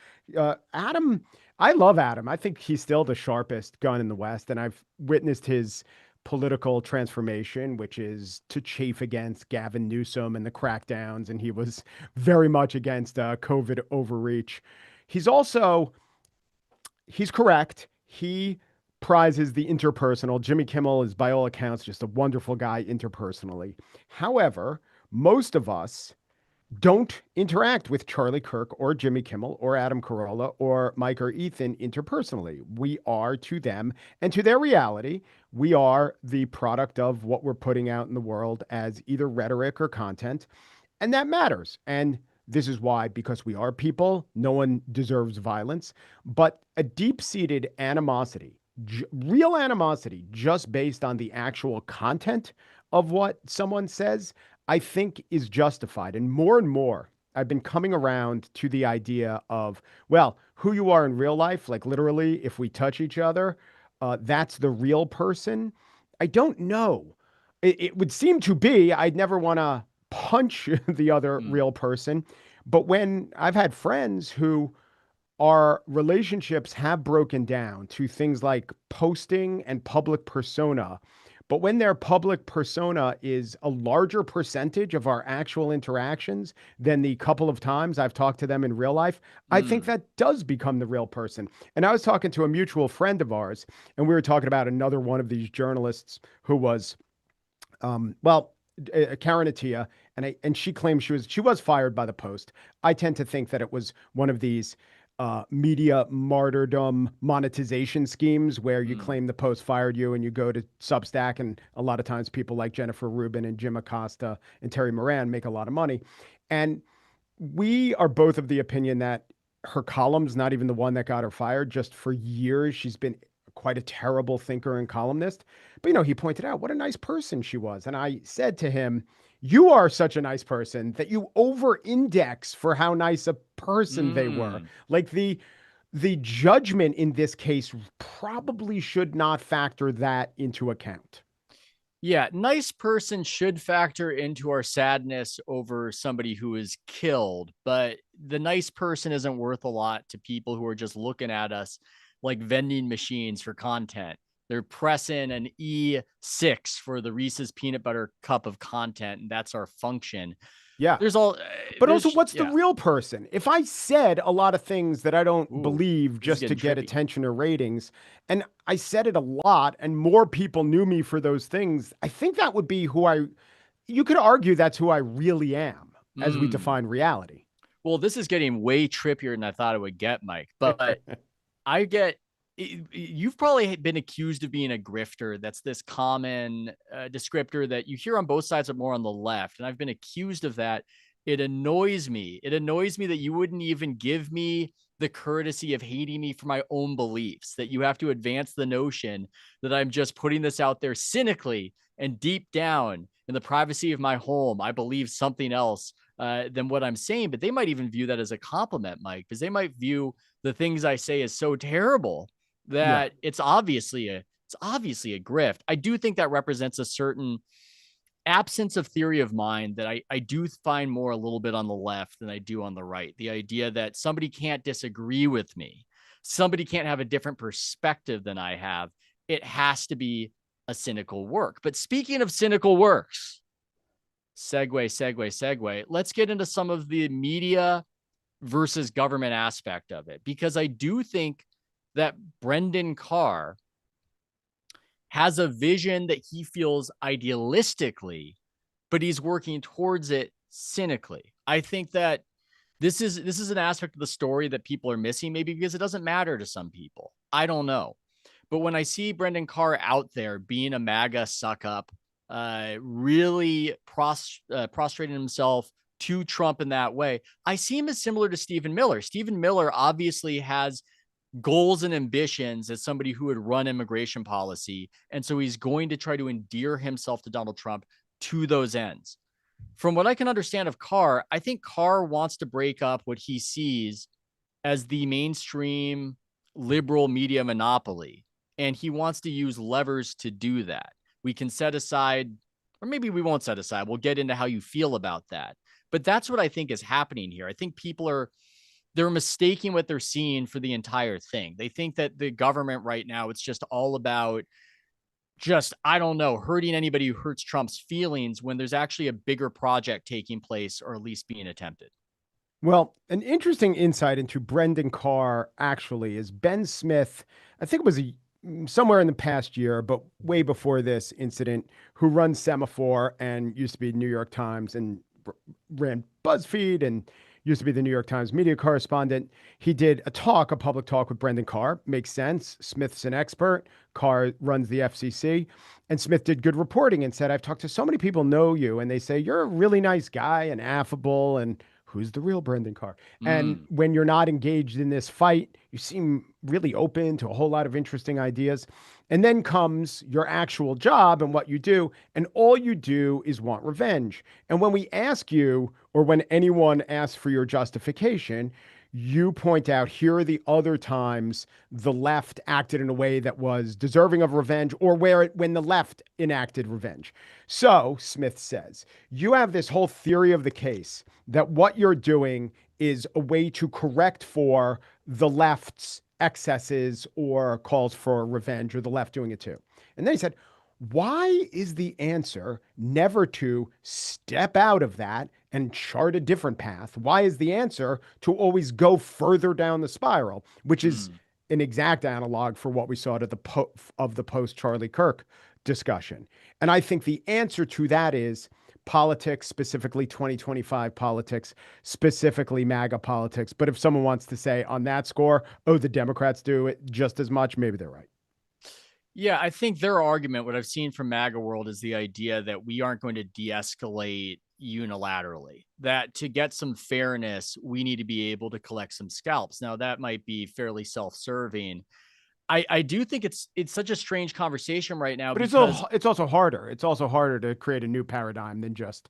Adam, I love Adam. I think he's still the sharpest gun in the West, and I've witnessed his political transformation, which is to chafe against Gavin Newsom and the crackdowns, and he was very much against COVID overreach. He's correct. He prizes the interpersonal. Jimmy Kimmel is, by all accounts, just a wonderful guy interpersonally. However, most of us don't interact with Charlie Kirk or Jimmy Kimmel or Adam Corolla or Mike or Ethan interpersonally. We are to them and to their reality. We are the product of what we're putting out in the world as either rhetoric or content. And that matters. And this is why, because we are people, no one deserves violence, but a deep-seated animosity, real animosity, just based on the actual content of what someone says, I think is justified. And more, I've been coming around to the idea of, well, who you are in real life, like literally, if we touch each other, that's the real person. I don't know. It would seem to be, I'd never want to punch the other real person. But when I've had friends who our relationships have broken down to things like posting and public persona, but when their public persona is a larger percentage of our actual interactions than the couple of times I've talked to them in real life, I think that does become the real person. And I was talking to a mutual friend of ours, and we were talking about another one of these journalists who was, Karen Attia, and she claimed she was fired by the Post. I tend to think that it was one of these media martyrdom monetization schemes where you claim the Post fired you and you go to Substack, and a lot of times people like Jennifer Rubin and Jim Acosta and Terry Moran make a lot of money. And we are both of the opinion that her column's not even the one that got her fired. Just for years, she's been quite a terrible thinker and columnist. But, he pointed out what a nice person she was. And I said to him, you are such a nice person that you over-index for how nice a person they were. Like the judgment in this case probably should not factor that into account. Yeah, nice person should factor into our sadness over somebody who is killed, but the nice person isn't worth a lot to people who are just looking at us like vending machines for content. They're pressing an E6 for the Reese's peanut butter cup of content, and that's our function. Yeah. But also, what's the real person? If I said a lot of things that I don't believe just to get attention or ratings, and I said it a lot and more people knew me for those things, I think that would be you could argue that's who I really am as we define reality. Well, this is getting way trippier than I thought it would get, Mike, but you've probably been accused of being a grifter. That's this common descriptor that you hear on both sides, but more on the left. And I've been accused of that. It annoys me. It annoys me that you wouldn't even give me the courtesy of hating me for my own beliefs, that you have to advance the notion that I'm just putting this out there cynically and deep down in the privacy of my home. I believe something else than what I'm saying, but they might even view that as a compliment, Mike, because they might view the things I say as so terrible that it's obviously a grift. I do think that represents a certain absence of theory of mind that I do find more a little bit on the left than I do on the right. The idea that somebody can't disagree with me, somebody can't have a different perspective than I have. It has to be a cynical work. But speaking of cynical works, segue, let's get into some of the media versus government aspect of it, because I do think that Brendan Carr has a vision that he feels idealistically, but he's working towards it cynically. I think that this is an aspect of the story that people are missing, maybe because it doesn't matter to some people. I don't know. But when I see Brendan Carr out there being a MAGA suck up, really prostrating himself to Trump in that way, I see him as similar to Stephen Miller. Stephen Miller obviously has goals and ambitions as somebody who would run immigration policy. And so he's going to try to endear himself to Donald Trump to those ends. From what I can understand of Carr, I think Carr wants to break up what he sees as the mainstream liberal media monopoly. And he wants to use levers to do that. We can set aside, or maybe we won't set aside. We'll get into how you feel about that. But that's what I think is happening here. I think they're mistaking what they're seeing for the entire thing. They think that the government right now, it's just all about I don't know, hurting anybody who hurts Trump's feelings, when there's actually a bigger project taking place, or at least being attempted. Well, an interesting insight into Brendan Carr actually is Ben Smith. I think it was somewhere in the past year, but way before this incident, who runs Semaphore and used to be New York Times and ran BuzzFeed and used to be the New York Times media correspondent. He did a public talk with Brendan Carr. Makes sense. Smith's an expert. Carr runs the FCC. And Smith did good reporting and said, I've talked to so many people know you, and they say you're a really nice guy and affable, and who's the real Brendan Carr? And when you're not engaged in this fight, you seem really open to a whole lot of interesting ideas. And then comes your actual job and what you do. And all you do is want revenge. And when we ask you, or when anyone asks for your justification, you point out, here are the other times the left acted in a way that was deserving of revenge, or when the left enacted revenge. So, Smith says, you have this whole theory of the case that what you're doing is a way to correct for the left's excesses or calls for revenge, or the left doing it too. And then he said, why is the answer never to step out of that and chart a different path? Why is the answer to always go further down the spiral, which is an exact analog for what we saw at the post Charlie Kirk discussion? And I think the answer to that is politics, specifically 2025 politics, specifically MAGA politics. But if someone wants to say on that score, oh, the Democrats do it just as much, maybe they're right. Yeah, I think their argument, what I've seen from MAGA world, is the idea that we aren't going to de-escalate unilaterally, that to get some fairness, we need to be able to collect some scalps. Now, that might be fairly self-serving. I do think it's such a strange conversation right now. But because it's also harder. It's also harder to create a new paradigm than just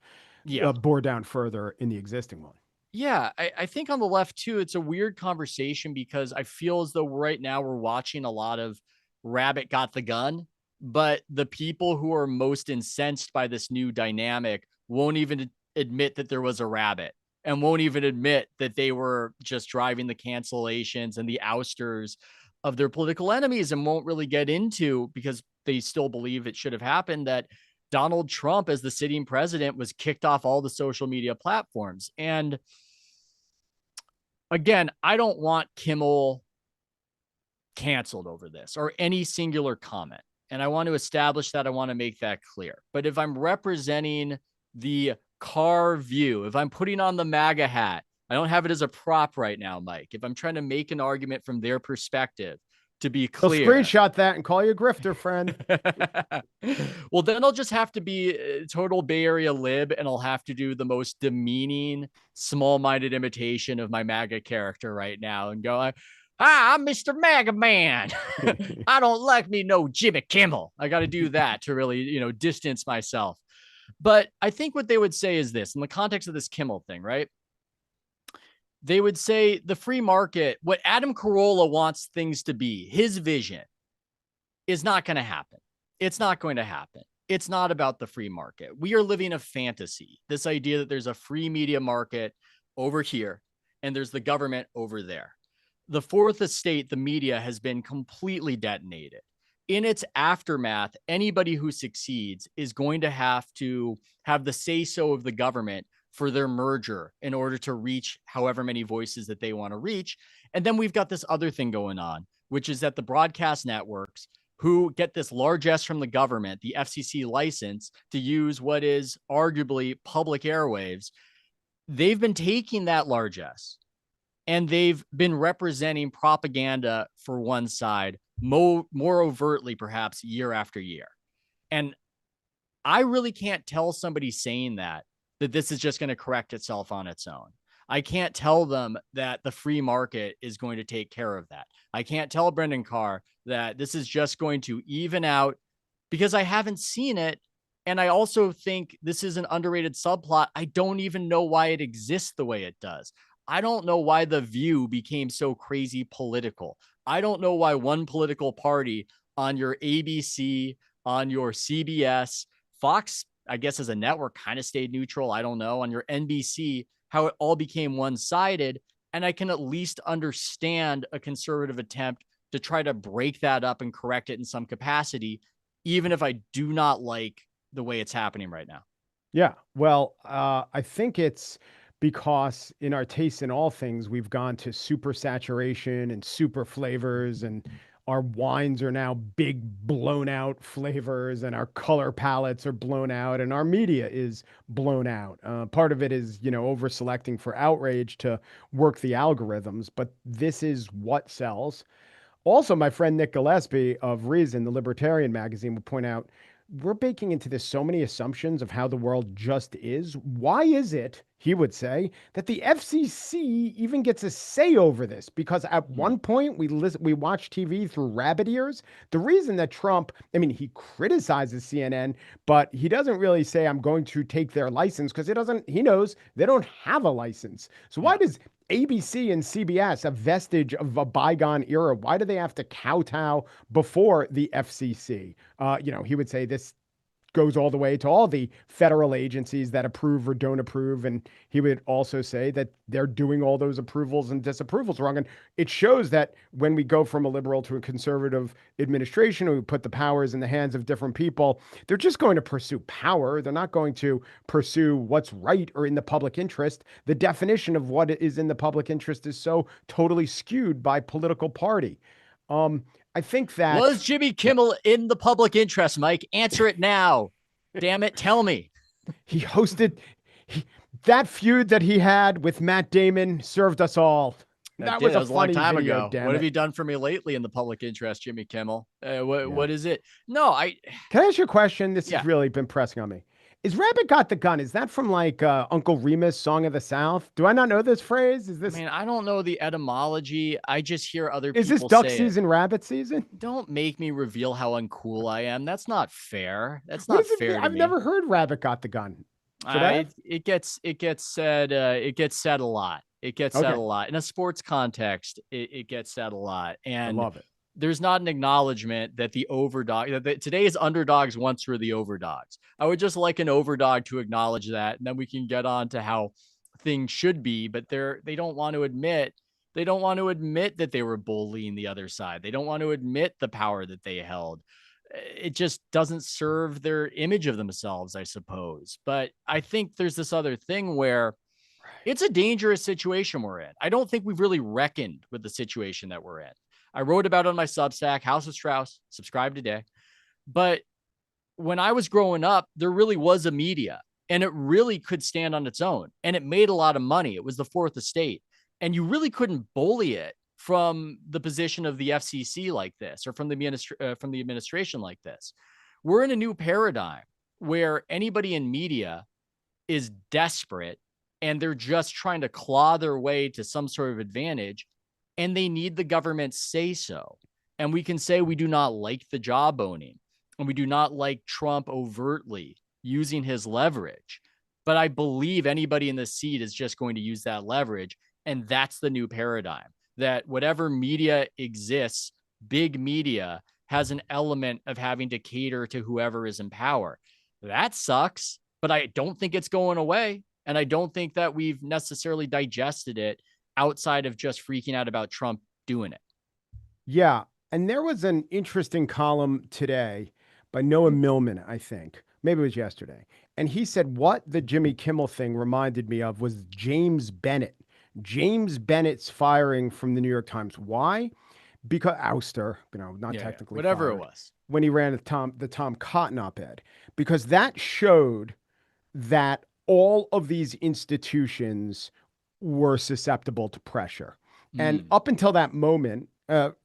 bore down further in the existing one. Yeah, I think on the left too, it's a weird conversation, because I feel as though right now we're watching a lot of Rabbit got the gun, but the people who are most incensed by this new dynamic won't even admit that there was a rabbit, and won't even admit that they were just driving the cancellations and the ousters of their political enemies, and won't really get into, because they still believe it should have happened, that Donald Trump, as the sitting president, was kicked off all the social media platforms. And again, I don't want Kimmel canceled over this, or any singular comment. And I want to establish that. I want to make that clear. But if I'm representing the Carr view, if I'm putting on the MAGA hat, I don't have it as a prop right now, Mike. If I'm trying to make an argument from their perspective, to be clear. They'll screenshot that and call you a grifter, friend. Well, then I'll just have to be a total Bay Area lib, and I'll have to do the most demeaning, small-minded imitation of my MAGA character right now and go, I'm Mr. MAGA man. I don't like me no Jimmy Kimmel. I got to do that to really, distance myself. But I think what they would say is this, in the context of this Kimmel thing, right? They would say the free market, what Adam Corolla wants things to be, his vision, is not going to happen. It's not going to happen. it's not about the free market. We are living a fantasy. This idea that there's a free media market over here and there's the government over there. The fourth estate, the media, has been completely detonated. In its aftermath, anybody who succeeds is going to have the say-so of the government for their merger in order to reach however many voices that they want to reach. And then we've got this other thing going on, which is that the broadcast networks who get this largesse from the government, the FCC license to use what is arguably public airwaves, they've been taking that largesse and they've been representing propaganda for one side more overtly, perhaps year after year. And I really can't tell somebody saying that this is just going to correct itself on its own. I can't tell them that the free market is going to take care of that. I can't tell Brendan Carr that this is just going to even out, because I haven't seen it. And I also think this is an underrated subplot. I don't even know why it exists the way it does. I don't know why The View became so crazy political. I don't know why one political party on your ABC, on your CBS, Fox, I guess as a network, kind of stayed neutral. I don't know. On your NBC, how it all became one-sided. And I can at least understand a conservative attempt to try to break that up and correct it in some capacity, even if I do not like the way it's happening right now. Yeah. Well, I think it's because in our taste in all things, we've gone to super saturation and super flavors, and our wines are now big blown out flavors, and our color palettes are blown out, and our media is blown out. Part of it is, over selecting for outrage to work the algorithms, but this is what sells. Also, my friend Nick Gillespie of Reason, the libertarian magazine, would point out, we're baking into this so many assumptions of how the world just is. Why is it, he would say, that the FCC even gets a say over this? Because at one point we watch TV through rabbit ears. The reason that Trump, he criticizes CNN, but he doesn't really say, I'm going to take their license, because he knows they don't have a license. So why does ABC and CBS, a vestige of a bygone era, why do they have to kowtow before the FCC? He would say this goes all the way to all the federal agencies that approve or don't approve. And he would also say that they're doing all those approvals and disapprovals wrong. And it shows that when we go from a liberal to a conservative administration, we put the powers in the hands of different people, they're just going to pursue power. They're not going to pursue what's right or in the public interest. The definition of what is in the public interest is so totally skewed by political party. I think that was Jimmy Kimmel in the public interest, Mike? Answer it now. Damn it. Tell me. He hosted that feud that he had with Matt Damon served us all. That was a funny long time video, ago. What have you done for me lately in the public interest, Jimmy Kimmel? What is it? No, Can I ask you a question? This has really been pressing on me. Is Rabbit Got the Gun? Is that from like Uncle Remus, Song of the South? Do I not know this phrase? Is this? I don't know the etymology. I just hear other people say Is this duck season, rabbit season? Don't make me reveal how uncool I am. That's not fair. That's not fair. I've never heard Rabbit Got the Gun. It gets said. It gets said a lot. It gets said a lot in a sports context. It gets said a lot, and I love it. There's not an acknowledgement that the overdog, that today's underdogs once were the overdogs. I would just like an overdog to acknowledge that, and then we can get on to how things should be. But they don't want to admit that they were bullying the other side. They don't want to admit the power that they held. It just doesn't serve their image of themselves, I suppose. But I think there's this other thing where it's a dangerous situation we're in. I don't think we've really reckoned with the situation that we're in. I wrote about it on my Substack, House of Strauss, subscribe today. But when I was growing up, there really was a media, and it really could stand on its own, and it made a lot of money. It was the fourth estate, and you really couldn't bully it from the position of the FCC like this, or from the administration like this. We're in a new paradigm where anybody in media is desperate, and they're just trying to claw their way to some sort of advantage. And they need the government say so. And we can say we do not like the jawboning, and we do not like Trump overtly using his leverage. But I believe anybody in the seat is just going to use that leverage. And that's the new paradigm, that whatever media exists, big media has an element of having to cater to whoever is in power. That sucks, but I don't think it's going away. And I don't think that we've necessarily digested it outside of just freaking out about Trump doing it. Yeah. And there was an interesting column today by Noah Millman, I think. Maybe it was yesterday. And he said what the Jimmy Kimmel thing reminded me of was James Bennett. James Bennett's firing from the New York Times. Why? Because ouster, not technically whatever fired, it was. when he ran the Tom Cotton op-ed, because that showed that all of these institutions were susceptible to pressure. And up until that moment,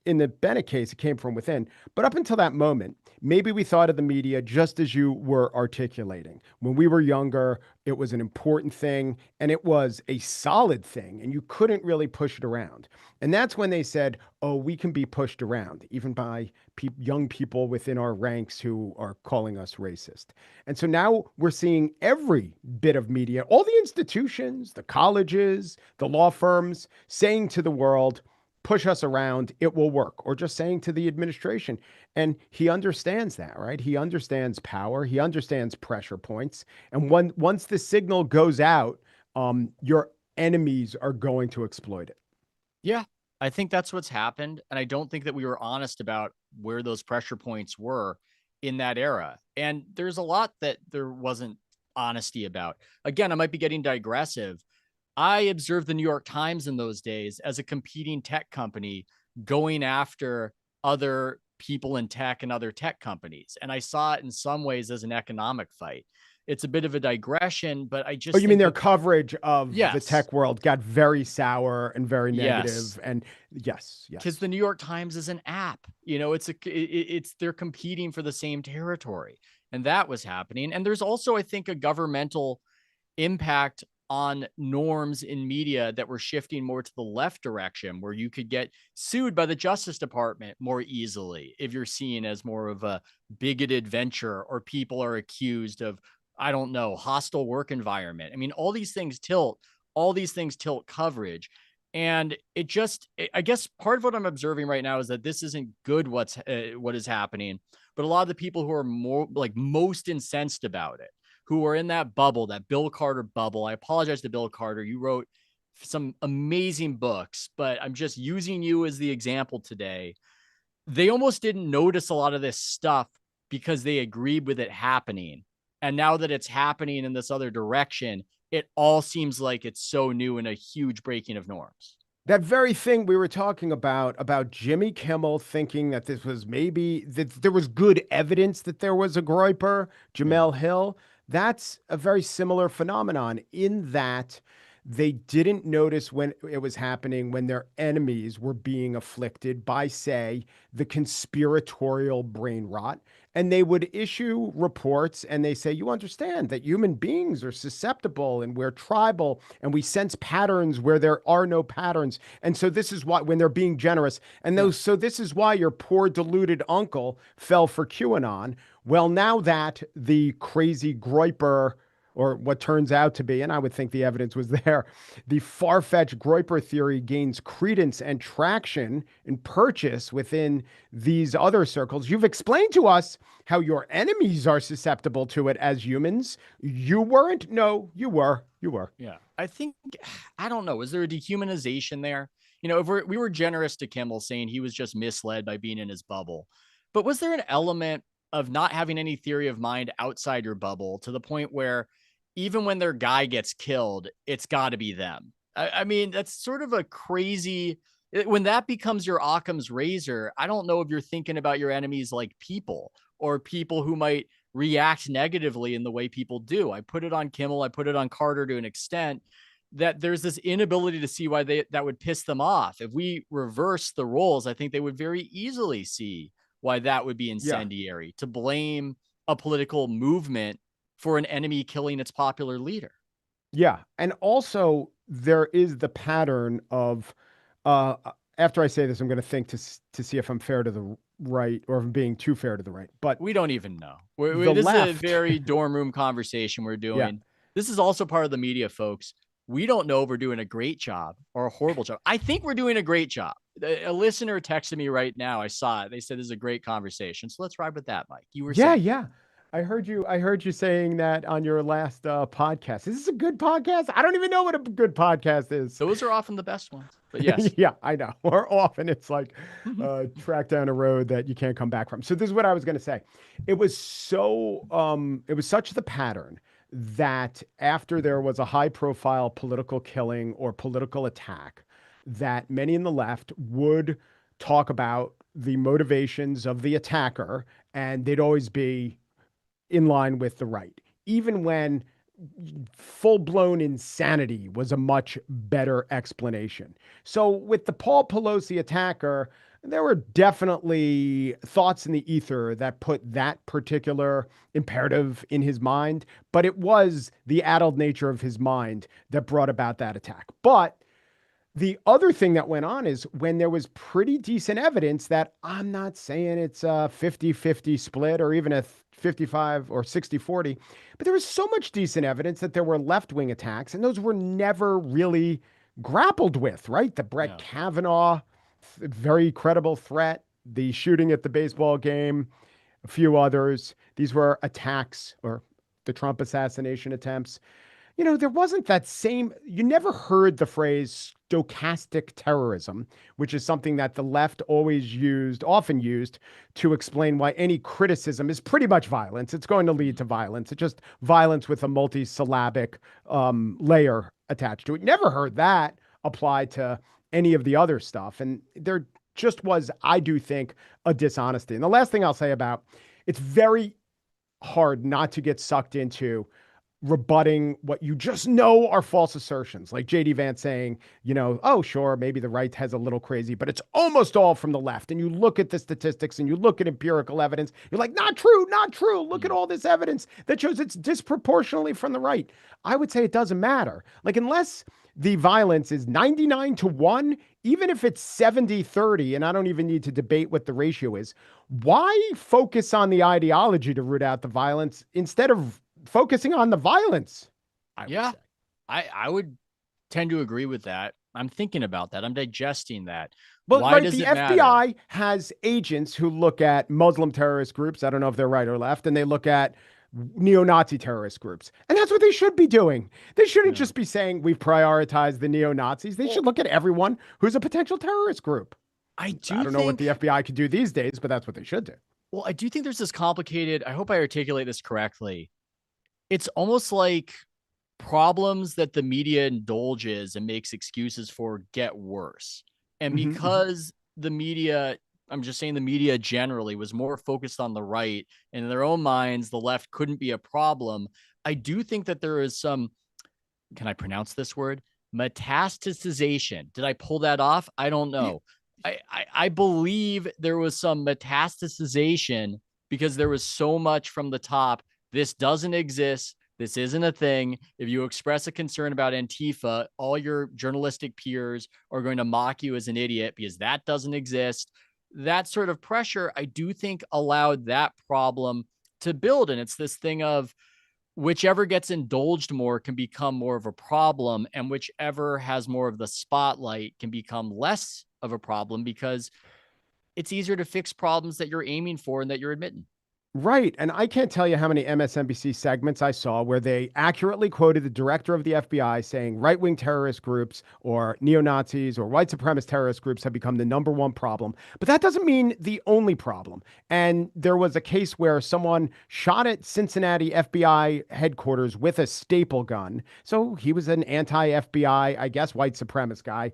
in the Bennett case, it came from within. But up until that moment, maybe we thought of the media just as you were articulating. When we were younger, it was an important thing and it was a solid thing, and you couldn't really push it around. And that's when they said, oh, we can be pushed around, even by young people within our ranks who are calling us racist. And so now we're seeing every bit of media, all the institutions, the colleges, the law firms, saying to the world, push us around, it will work, or just saying to the administration. And he understands that, right? He understands power. He understands pressure points. And once the signal goes out, your enemies are going to exploit it. Yeah, I think that's what's happened. And I don't think that we were honest about where those pressure points were in that era. And there's a lot that there wasn't honesty about. Again, I might be getting digressive. I observed the New York Times in those days as a competing tech company going after other people in tech and other tech companies. And I saw it in some ways as an economic fight. It's a bit of a digression, but I just Oh, you mean their that, coverage of the yes, tech world got very sour and very negative. yes, And yes. because the New York Times is an app. You know, it's they're competing for the same territory, and that was happening. And there's also, I think, a governmental impact on norms in media that were shifting more to the left direction, where you could get sued by the Justice Department more easily if you're seen as more of a bigoted venture, or people are accused of, I don't know, hostile work environment. I mean, all these things tilt coverage. And it just, I guess part of what I'm observing right now is that this isn't good. What is happening, but a lot of the people who are more like most incensed about it, who are in that bubble, that Bill Carter bubble. I apologize to Bill Carter. You wrote some amazing books, but I'm just using you as the example today. They almost didn't notice a lot of this stuff because they agreed with it happening. And now that it's happening in this other direction, it all seems like it's so new and a huge breaking of norms. That very thing we were talking about Jimmy Kimmel thinking that this was maybe that there was good evidence that there was a groyper, Jamel Hill. That's a very similar phenomenon in that they didn't notice when it was happening, when their enemies were being afflicted by, say, the conspiratorial brain rot. And they would issue reports and they say, you understand that human beings are susceptible and we're tribal and we sense patterns where there are no patterns. And so this is why, when they're being generous, and those, so this is why your poor deluded uncle fell for QAnon. Well, now that the crazy groyper, or what turns out to be, and I would think the evidence was there, the far-fetched groyper theory gains credence and traction and purchase within these other circles. You've explained to us how your enemies are susceptible to it as humans. You weren't? No, you were. You were. Yeah. I think, I don't know, is there a dehumanization there? You know, if we were generous to Kimmel saying he was just misled by being in his bubble, but was there an element of not having any theory of mind outside your bubble to the point where even when their guy gets killed, it's got to be them? I mean, that's sort of a crazy, when that becomes your Occam's razor, I don't know if you're thinking about your enemies like people, or people who might react negatively in the way people do. I put it on Kimmel, I put it on Carter to an extent, that there's this inability to see why that would piss them off. If we reverse the roles, I think they would very easily see why that would be incendiary, to blame a political movement for an enemy killing its popular leader. Yeah. And also there is the pattern of, after I say this, I'm going to think to see if I'm fair to the right or if I'm being too fair to the right, but we don't even know. The This left. is a very dorm room conversation we're doing. Yeah. This is also part of the media, folks. we don't know if we're doing a great job or a horrible job. I think we're doing a great job. A listener texted me right now. I saw it. They said this is a great conversation. So let's ride with that, Mike. You were saying. Yeah. I heard you saying that on your last podcast. Is this a good podcast? I don't even know what a good podcast is. Those are often the best ones. But yes. Yeah, I know. Or often it's like track down a road that you can't come back from. So this is what I was going to say. It was such the pattern that after there was a high profile political killing or political attack, that many in the left would talk about the motivations of the attacker, and they'd always be in line with the right, even when full-blown insanity was a much better explanation. So with the Paul Pelosi attacker, there were definitely thoughts in the ether that put that particular imperative in his mind, but it was the addled nature of his mind that brought about that attack. But the other thing that went on is when there was pretty decent evidence that, I'm not saying it's a 50-50 split or even a 55 or 60-40, but there was so much decent evidence that there were left-wing attacks, and those were never really grappled with, right? The Brett Kavanaugh, very credible threat, the shooting at the baseball game, a few others. These were attacks, or the Trump assassination attempts. You know, there wasn't that same, you never heard the phrase stochastic terrorism, which is something that the left often used to explain why any criticism is pretty much violence. It's going to lead to violence. It's just violence with a multisyllabic layer attached to it. Never heard that applied to any of the other stuff. And there just was, I do think, a dishonesty. And the last thing I'll say about, it's very hard not to get sucked into rebutting what you just know are false assertions, like JD Vance saying, oh, sure, maybe the right has a little crazy, but it's almost all from the left. And you look at the statistics and you look at empirical evidence. You're like, not true. Look at all this evidence that shows it's disproportionately from the right. I would say it doesn't matter. Like, unless the violence is 99-1, even if it's 70-30, and I don't even need to debate what the ratio is, why focus on the ideology to root out the violence instead of focusing on the violence? I would tend to agree with that. I'm thinking about that. I'm digesting that. But why does the it matter? FBI has agents who look at Muslim terrorist groups. I don't know if they're right or left, and they look at neo-Nazi terrorist groups. And that's what they should be doing. They shouldn't just be saying we've prioritized the neo-Nazis. They should look at everyone who's a potential terrorist group. I don't know what the FBI could do these days, but that's what they should do. Well, I do think there's this complicated, I hope I articulate this correctly. It's almost like problems that the media indulges and makes excuses for get worse. And because the media, I'm just saying the media generally was more focused on the right, and in their own minds, the left couldn't be a problem. I do think that there is some, can I pronounce this word? Metastasization. Did I pull that off? I don't know. I believe there was some metastasization because there was so much from the top. This doesn't exist. This isn't a thing. If you express a concern about Antifa, all your journalistic peers are going to mock you as an idiot because that doesn't exist. That sort of pressure, I do think, allowed that problem to build. And it's this thing of whichever gets indulged more can become more of a problem, and whichever has more of the spotlight can become less of a problem because it's easier to fix problems that you're aiming for and that you're admitting. Right. And I can't tell you how many MSNBC segments I saw where they accurately quoted the director of the FBI saying right-wing terrorist groups or neo-Nazis or white supremacist terrorist groups have become the number one problem. But that doesn't mean the only problem. And there was a case where someone shot at Cincinnati FBI headquarters with a staple gun. So he was an anti-FBI, I guess, white supremacist guy.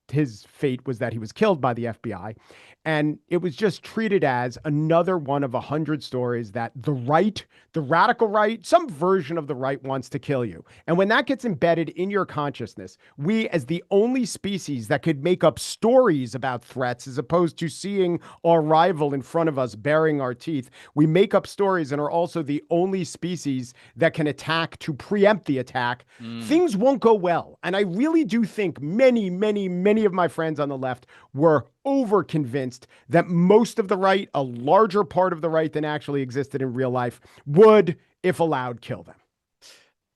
His fate was that he was killed by the FBI. And it was just treated as another one of 100 stories that the right, the radical right, some version of the right wants to kill you. And when that gets embedded in your consciousness, we as the only species that could make up stories about threats as opposed to seeing our rival in front of us baring our teeth, we make up stories and are also the only species that can attack to preempt the attack. Things won't go well. And I really do think many of my friends on the left were over convinced that most of the right, a larger part of the right than actually existed in real life, would, if allowed, kill them.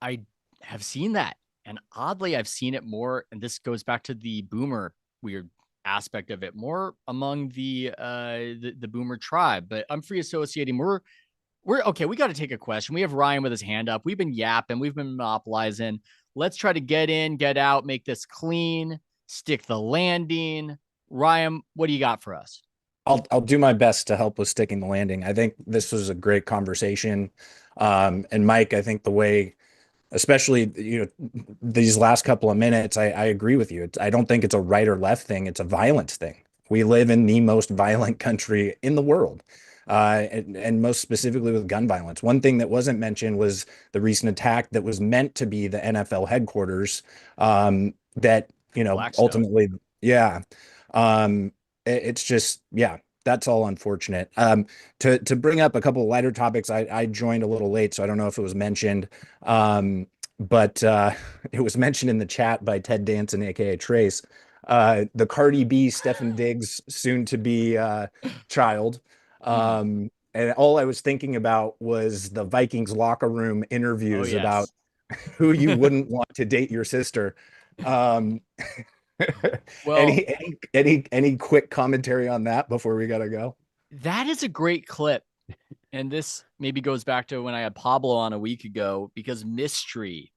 I have seen that. And oddly, I've seen it more, and this goes back to the boomer weird aspect of it, more among the boomer tribe. But I'm free associating. We're okay. We got to take a question. We have Ryan with his hand up. We've been yapping. We've been monopolizing. Let's try to get in, get out, make this clean, stick the landing. Ryan, what do you got for us? I'll do my best to help with sticking the landing. I think this was a great conversation. And Mike, I think the way, especially, these last couple of minutes, I agree with you. I don't think it's a right or left thing. It's a violence thing. We live in the most violent country in the world. And most specifically with gun violence. One thing that wasn't mentioned was the recent attack that was meant to be the NFL headquarters, that, Blackstone. ultimately, yeah. It's just, yeah, that's all unfortunate. To bring up a couple of lighter topics, I joined a little late, so I don't know if it was mentioned. But it was mentioned in the chat by Ted Danson, aka Trace. The Cardi B, Stefan Diggs, soon to be child. And all I was thinking about was the Vikings locker room interviews about who you wouldn't want to date your sister. Well, any quick commentary on that before we gotta go? that is a great clip. And this maybe goes back to when I had Pablo on a week ago, because mystery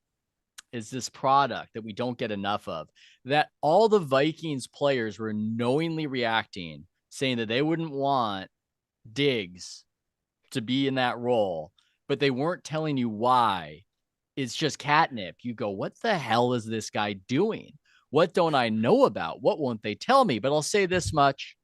is this product that we don't get enough of, that all the Vikings players were knowingly reacting, saying that they wouldn't want Diggs to be in that role, but they weren't telling you why. It's just catnip. You go, what the hell is this guy doing? What don't I know about? What won't they tell me? But I'll say this much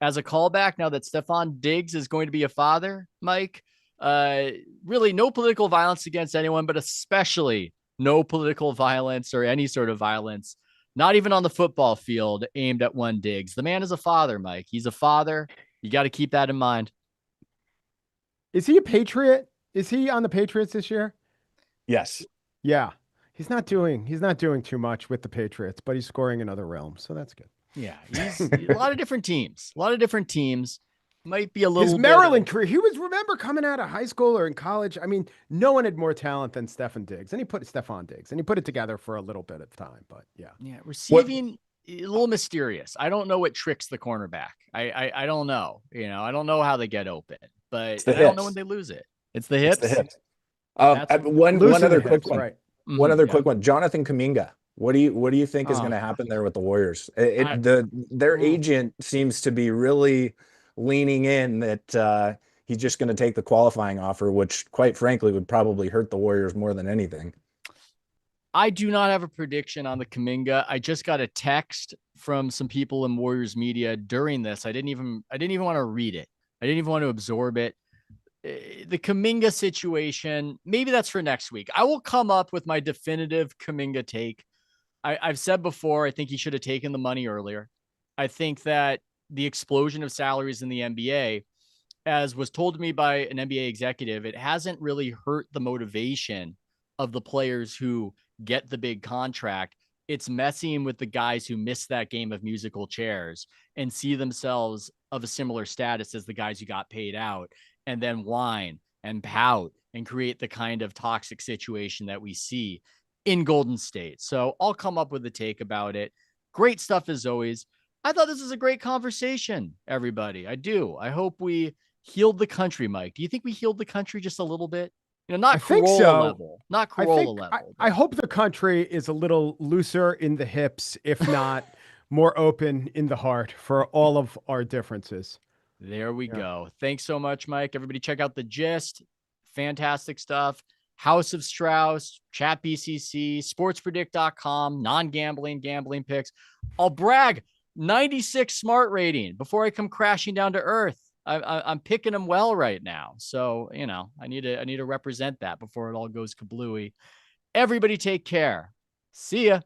as a callback, now that Stefan Diggs is going to be a father, Mike, really no political violence against anyone, but especially no political violence or any sort of violence, not even on the football field, aimed at one Diggs. The man is a father, Mike. He's a father. You got to keep that in mind. Is he a Patriot? Is he on the Patriots this year? Yes. Yeah. He's not doing too much with the Patriots, but he's scoring in other realms, so that's good. Yeah, he's a lot of different teams. Might be a little his Maryland career. He was, remember, coming out of high school or in college. I mean, no one had more talent than Stefan Diggs, and he put it together for a little bit of time. But yeah, receiving a little mysterious. I don't know what tricks the cornerback. I don't know. I don't know how they get open, but I don't know when they lose it. It's the hips. It's the hips. One other quick one. Right. One other quick one. Jonathan Kuminga. What do you think is going to happen there with the Warriors? Their agent seems to be really leaning in that he's just going to take the qualifying offer, which quite frankly would probably hurt the Warriors more than anything. I do not have a prediction on the Kuminga. I just got a text from some people in Warriors media during this. I didn't even want to read it. I didn't even want to absorb it. The Kuminga situation, maybe that's for next week. I will come up with my definitive Kuminga take. I've said before, I think he should have taken the money earlier. I think that the explosion of salaries in the NBA, as was told to me by an NBA executive, it hasn't really hurt the motivation of the players who get the big contract. It's messing with the guys who miss that game of musical chairs and see themselves of a similar status as the guys who got paid out, and then whine and pout and create the kind of toxic situation that we see in Golden State. So I'll come up with a take about it. Great stuff as always. I thought this was a great conversation, everybody. I do. I hope we healed the country, Mike. Do you think we healed the country just a little bit? Not Corolla level. Not Corolla level. I hope the country is a little looser in the hips, if not more open in the heart for all of our differences. There we go. Thanks so much, Mike. Everybody check out The Gist. Fantastic stuff. House of Strauss, Chat BCC, sportspredict.com, non-gambling, gambling picks. I'll brag, 96 smart rating before I come crashing down to earth. I'm picking them well right now. So, I need to represent that before it all goes kablooey. Everybody take care. See ya.